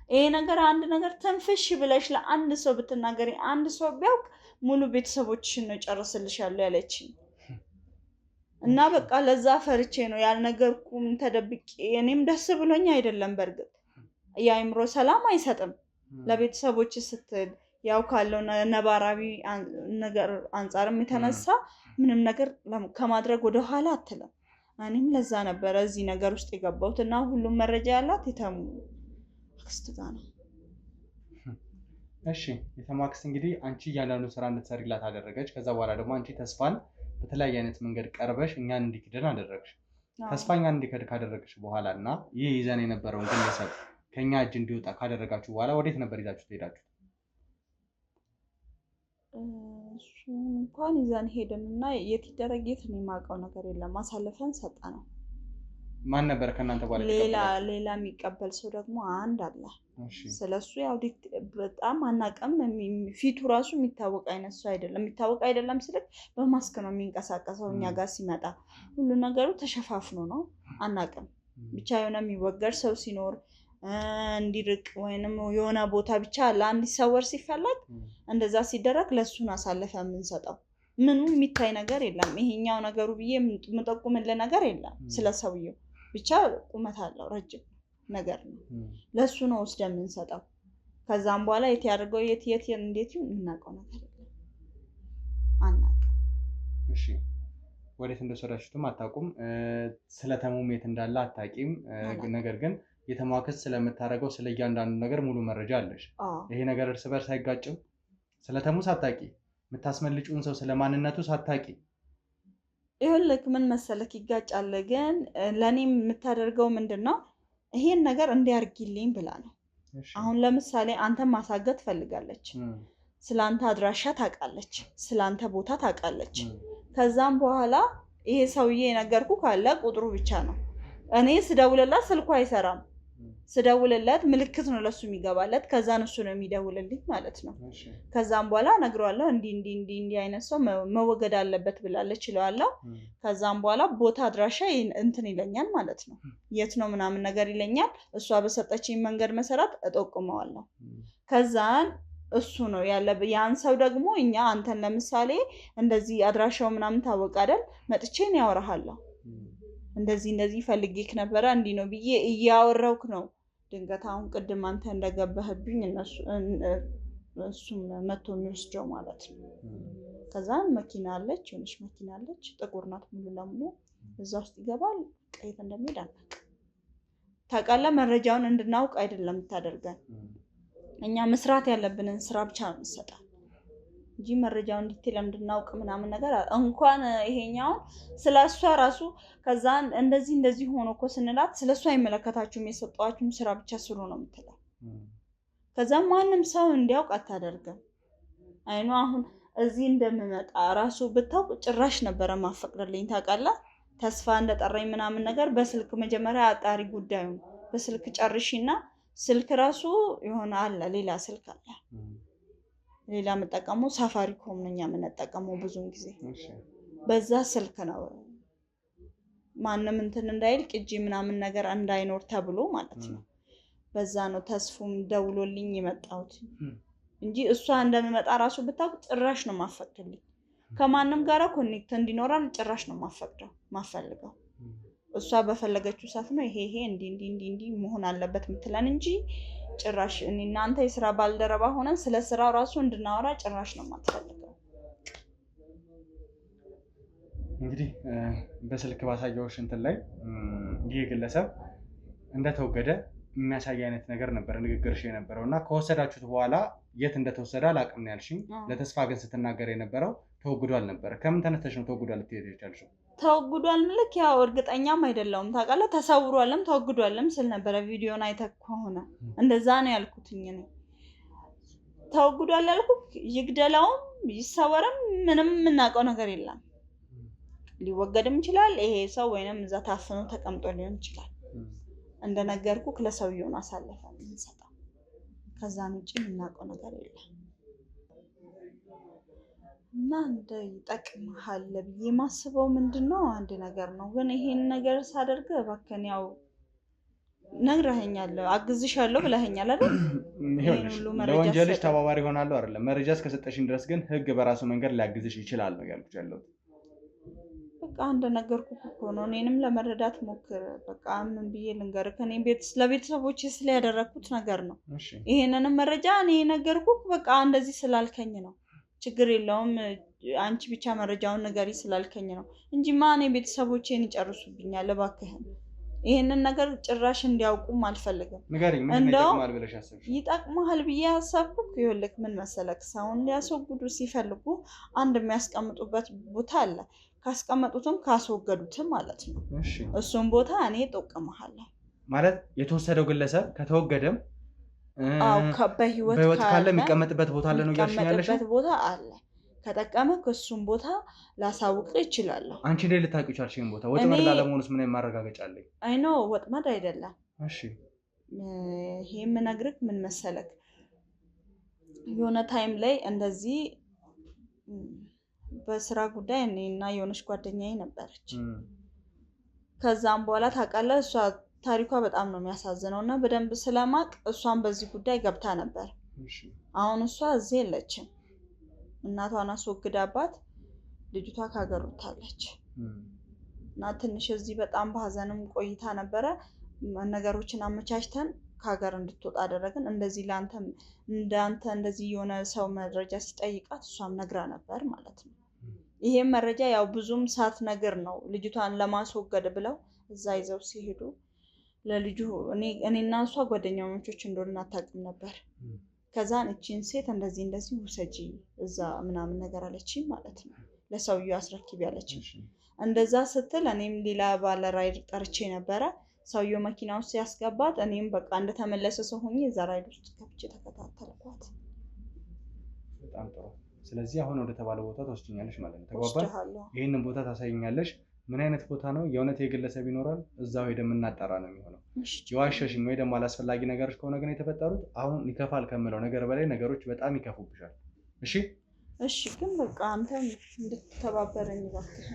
ይሄ ነገር አንድ ነገር ተንፍሽ ብለሽ ለአንድ ሰው ብትናገሪ አንድ ሰው ቢያውቅ ሙሉ ቤተሰቦችሽን ነው ጨርስልሻለሁ ያለችኝ። እና በቃ ለዛ ፈርቼ ነው ያልነገርኩም ተደብቄ። እኔም ደስ ብሎኝ አይደለም። በእርግጥ የአእምሮ ሰላም አይሰጥም። ለቤተሰቦች ስትል ያው ካለው ነባራዊ ነገር አንፃርም የተነሳ ምንም ነገር ከማድረግ ወደ ኋላ አትልም። እኔም ለዛ ነበረ እዚህ ነገር ውስጥ የገባሁት እና ሁሉም መረጃ ያላት የተሙ አክስት ጋር ነው። እሺ የተማ አክስት እንግዲህ አንቺ እያንዳንዱ ስራ እንድትሰሪላት አደረገች። ከዛ በኋላ ደግሞ አንቺ ተስፋን በተለያየ አይነት መንገድ ቀርበሽ እኛን እንዲክደን አደረግሽ። ተስፋ እኛን እንዲክድ ካደረግሽ በኋላ እና ይህ ይዘን የነበረውን ግለሰብ ከኛ እጅ እንዲወጣ ካደረጋችሁ በኋላ ወዴት ነበር ይዛችሁ ትሄዳችሁ? እሱ እንኳን ይዘን ሄድን እና የት ይደረግ የት ነው የማውቀው ነገር የለም። አሳልፈን ሰጣ ነው። ማን ነበር ከእናንተ በኋላ? ሌላ የሚቀበል ሰው ደግሞ አንድ አለ። ስለሱ ያው በጣም አናውቅም። ፊቱ ራሱ የሚታወቅ አይነት ሰው አይደለም። የሚታወቅ አይደለም ስልክ በማስክ ነው የሚንቀሳቀሰው። እኛ ጋር ሲመጣ ሁሉ ነገሩ ተሸፋፍኖ ነው። አናውቅም። ብቻ የሆነ የሚወገድ ሰው ሲኖር እንዲርቅ ወይንም የሆነ ቦታ ብቻ ለአንድ ሰወር ሲፈለግ እንደዛ ሲደረግ ለሱን አሳልፈ የምንሰጠው ምኑ የሚታይ ነገር የለም። ይሄኛው ነገሩ ብዬ የምጠቁምልህ ነገር የለም ስለሰውየው። ብቻ ቁመት አለው ረጅም ነገር ነው። ለሱ ነው ወስደን የምንሰጠው። ከዛም በኋላ የት ያደርገው የት እንዴት የምናውቀው ነገር የለም። አናውቅም። እሺ ወዴት እንደወሰዳችሁትም አታውቁም። ስለተሙም የት እንዳለ አታውቂም። ነገር ግን የተማ አክስት ስለምታደርገው ስለ እያንዳንዱ ነገር ሙሉ መረጃ አለሽ። ይሄ ነገር እርስ በርስ አይጋጭም። ስለተሙ ሳታውቂ የምታስመልጩን ሰው ስለማንነቱ ሳታውቂ ይኸውልህ ምን መሰለክ ይጋጫል። ግን ለኔ የምታደርገው ምንድነው ይሄን ነገር እንዲያርግልኝ ብላ ነው። አሁን ለምሳሌ አንተ ማሳገት ፈልጋለች። ስላንተ አድራሻ ታውቃለች፣ ስላንተ ቦታ ታውቃለች። ከዛም በኋላ ይሄ ሰውዬ ነገርኩ ካለ ቁጥሩ ብቻ ነው። እኔ ስደውልላት ስልኩ አይሰራም። ስደውልለት ምልክት ነው ለሱ የሚገባለት ከዛን እሱ ነው የሚደውልልኝ ማለት ነው ከዛም በኋላ ነግሯለሁ እንዲ አይነት ሰው መወገድ አለበት ብላለች ይለዋለሁ ከዛም በኋላ ቦታ አድራሻ እንትን ይለኛል ማለት ነው የት ነው ምናምን ነገር ይለኛል እሷ በሰጠችኝ መንገድ መሰረት እጠቁመዋለሁ ከዛን እሱ ነው ያለ ያን ሰው ደግሞ እኛ አንተን ለምሳሌ እንደዚህ አድራሻው ምናምን ታወቀ አይደል መጥቼ ነው ያወራሃለሁ እንደዚህ ፈልጌክ ነበር እንዲ ነው ብዬ እያወራውክ ነው ድንገት አሁን ቅድም አንተ እንደገባህብኝ እሱም መጥቶ የሚወስደው ማለት ነው ከዛ መኪና አለች የሆነች መኪና አለች ጥቁር ናት ሙሉ ለሙሉ እዛ ውስጥ ይገባል ቀይት እንደሚሄድ አናውቅ ታውቃለህ መረጃውን እንድናውቅ አይደለም ታደርገን እኛ መስራት ያለብንን ስራ ብቻ ነው እንሰጣለን እንጂ መረጃውን ዲቴል እንድናውቅ ምናምን ነገር እንኳን ይሄኛው ስለሷ ራሱ ከዛን እንደዚህ ሆኖ እኮ ስንላት ስለሷ አይመለከታችሁም የሰጣችሁም ስራ ብቻ ስሩ ነው የምትለው ከዛ ማንም ሰው እንዲያውቅ አታደርግም አይኑ አሁን እዚህ እንደምመጣ ራሱ ብታውቅ ጭራሽ ነበረ ማፈቅደልኝ ታውቃለህ ተስፋ እንደጠራኝ ምናምን ነገር በስልክ መጀመሪያ አጣሪ ጉዳዩን በስልክ ጨርሽና ስልክ ራሱ ይሆነ አለ ሌላ ስልክ አለ ሌላ መጠቀሙ ሳፋሪኮም ነኛ የምንጠቀመው ብዙን ጊዜ በዛ ስልክ ነው ማንንም እንትን እንዳይል ቅጂ ምናምን ነገር እንዳይኖር ተብሎ ማለት ነው በዛ ነው ተስፉም ደውሎልኝ የመጣሁት እንጂ እሷ እንደምመጣ ራሱ ብታውቅ ጭራሽ ነው ማፈቅድልኝ ከማንንም ጋር ኮኔክት እንዲኖራል ጭራሽ ነው ማፈልገው እሷ በፈለገችው ሰዓት ነው ይሄ እንዲ መሆን አለበት ምትለን እንጂ ጭራሽ እኔና አንተ የሥራ ባልደረባ ሆነን ስለ ስራው ራሱ እንድናወራ ጭራሽ ነው ማትፈልገው እንግዲህ በስልክ ባሳየውሽ እንትን ላይ ይሄ ግለሰብ እንደተወገደ የሚያሳይ አይነት ነገር ነበር ንግግርሽ የነበረውና ከወሰዳችሁት በኋላ የት እንደተወሰደ አላቅም ያልሽኝ ለተስፋ ግን ስትናገር የነበረው ተወግዷል ነበር ከምን ተነስተሽ ነው ተወግዷል ልትሄድ የቻልሽው ተወግዷል ምልክ ያው እርግጠኛም አይደለም ታውቃለህ ተሰውሯልም ተወግዷልም ስል ነበር ቪዲዮን አይተክ ከሆነ እንደዛ ነው ያልኩትኝ ነው ተወግዷል ያልኩት ይግደላውም ይሰወርም ምንም እናቀው ነገር የለም ሊወገድም ይችላል ይሄ ሰው ወይንም እዛ ታፍኖ ተቀምጦ ሊሆን ይችላል እንደነገርኩክ ለሰውየውን አሳልፈን እንሰጣው ከዛን ውጪ እናቀው ነገር የለም እና እንደ ይጠቅምሃል ብዬ ማስበው ምንድነው አንድ ነገር ነው ግን ይሄን ነገር ሳደርግ እባክህን ያው ነግረኸኛል አግዝሻለሁ ብለኸኛል አይደል ይሄን ሁሉ መረጃ ለወንጀልሽ ተባባሪ ሆናለሁ አይደለም መረጃ እስከሰጠሽኝ ድረስ ግን ህግ በራሱ መንገድ ሊያግዝሽ ይችላል ነው ያልኩሽ ያለው በቃ እንደነገርኩህ እኮ ነው እኔንም ለመረዳት ሞክር በቃ ምን ብዬ ልንገርህ እኔ ለቤተሰቦቼ ስለያደረኩት ነገር ነው ይሄንንም መረጃ እኔ ነገርኩህ በቃ እንደዚህ ስላልከኝ ነው ችግር የለውም አንቺ ብቻ መረጃውን ንገሪ ስላልከኝ ነው እንጂ ማን ቤተሰቦቼን ይጨርሱብኛል እባክህን ይሄንን ነገር ጭራሽ እንዲያውቁም አልፈልግም ንገሪኝ ምን ይጠቅማል ብለሽ አሰብሽ ይጠቅማል ብዬ ያሰብኩት ይኸውልህ ምን መሰለክ ሰውን ሊያስወግዱ ሲፈልጉ አንድ የሚያስቀምጡበት ቦታ አለ ካስቀመጡትም ካስወገዱትም ማለት ነው እሱን ቦታ እኔ ጠቁመሃለሁ ማለት የተወሰደው ግለሰብ ከተወገደም በህይወት ካለ የሚቀመጥበት ቦታ አለ ነው ያልሽኝ ያለሽ ቦታ አለ ከጠቀመክ እሱን ቦታ ላሳውቅ ይችላል አንቺ እንዴት ልታውቂው ቻልሽኝ ቦታ ወጥመድ ላለመሆኑስ ምን ማረጋገጫ አለኝ አይ ኖ ወጥመድ አይደለም እሺ ይሄ ምነግርክ ምን መሰለክ የሆነ ታይም ላይ እንደዚህ በስራ ጉዳይ እኔና የሆነች ጓደኛዬ ነበረች ከዛም በኋላ ታውቃለህ እሷ ታሪኳ በጣም ነው የሚያሳዝነውና በደንብ ስለማቅ እሷን በዚህ ጉዳይ ገብታ ነበር አሁን እሷ እዚህ የለችም እናቷን አስወግዳባት ልጅቷ ካገር ወጣለች እና ትንሽ እዚህ በጣም በሐዘንም ቆይታ ነበረ ነገሮችን አመቻችተን ካገር እንድትወጣ አደረግን እንደዚህ ላንተም እንዳንተ እንደዚህ የሆነ ሰው መረጃ ሲጠይቃት እሷም ነግራ ነበር ማለት ነው ይሄን መረጃ ያው ብዙም ሳት ነገር ነው ልጅቷን ለማስወገድ ብለው እዛ ይዘው ሲሄዱ ለልጁ እኔና እሷ ጓደኛሞች እንደሆነ አታውቅም ነበር ከዛን እቺን ሴት እንደዚህ ውሰጂ እዛ ምናምን ነገር አለችኝ ማለት ነው ለሰውየው አስረክቢ ያለችኝ እንደዛ ስትል እኔም ሌላ ባለ ራይድ ጠርቼ ነበረ ሰውየው መኪና ውስጥ ያስገባት እኔም በቃ እንደተመለሰ ሰው ሆኜ እዛ ራይድ ውስጥ ከብቼ ተከታተልኳት በጣም ጥሩ ስለዚህ አሁን ወደ ተባለው ቦታ ተወስኛለሽ ማለት ነው ተግባባን ይሄንን ቦታ ታሳይኛለሽ ምን አይነት ቦታ ነው የእውነት የግለሰብ ይኖራል እዛው ሄደን እናጣራ ነው የሚሆነው የዋሸሽኝ ወይ ደግሞ አላስፈላጊ ነገሮች ከሆነ ግን የተፈጠሩት አሁን ይከፋል ከምለው ነገር በላይ ነገሮች በጣም ይከፉብሻል። እሺ ግን በቃ አንተም እንድትተባበረኝ እባክህ።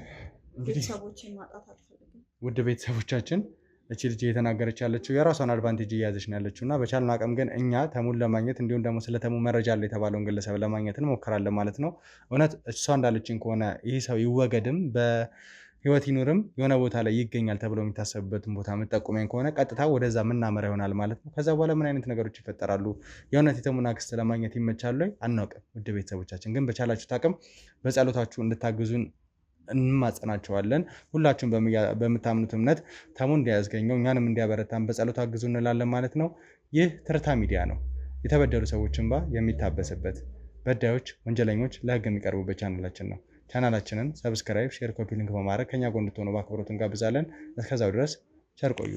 ቤተሰቦችን ማጣት አልፈልግም። ውድ ቤተሰቦቻችን እቺ ልጅ እየተናገረች ያለችው የራሷን አድቫንቴጅ እየያዘች ነው ያለችው እና በቻልን አቅም ግን እኛ ተሙን ለማግኘት እንዲሁም ደግሞ ስለ ተሙ መረጃ አለ የተባለውን ግለሰብ ለማግኘት እንሞክራለን ማለት ነው። እውነት እሷ እንዳለችን ከሆነ ይህ ሰው ይወገድም በህይወት ይኑርም የሆነ ቦታ ላይ ይገኛል ተብሎ የሚታሰብበትን ቦታ የምጠቁመኝ ከሆነ ቀጥታ ወደዛ ምናመራ ይሆናል ማለት ነው። ከዛ በኋላ ምን አይነት ነገሮች ይፈጠራሉ? የእውነት የተሙን አክስት ለማግኘት ይመቻሉ አናውቅም። ውድ ቤተሰቦቻችን ግን በቻላችሁት አቅም በጸሎታችሁ እንድታግዙን እንማጸናቸዋለን። ሁላችሁም በምታምኑት እምነት ተሙን እንዲያስገኘው እኛንም እንዲያበረታን በጸሎት አግዙ እንላለን ማለት ነው። ይህ ትርታ ሚዲያ ነው። የተበደሉ ሰዎች እንባ የሚታበስበት፣ በዳዮች ወንጀለኞች ለህግ የሚቀርቡበት ቻናላችን ነው። ቻናላችንን ሰብስክራይብ፣ ሼር፣ ኮፒ ሊንክ በማድረግ ከኛ ጎን እንድትሆኑ በአክብሮት እንጋብዛለን። እስከዛው ድረስ ቸር ቆዩ።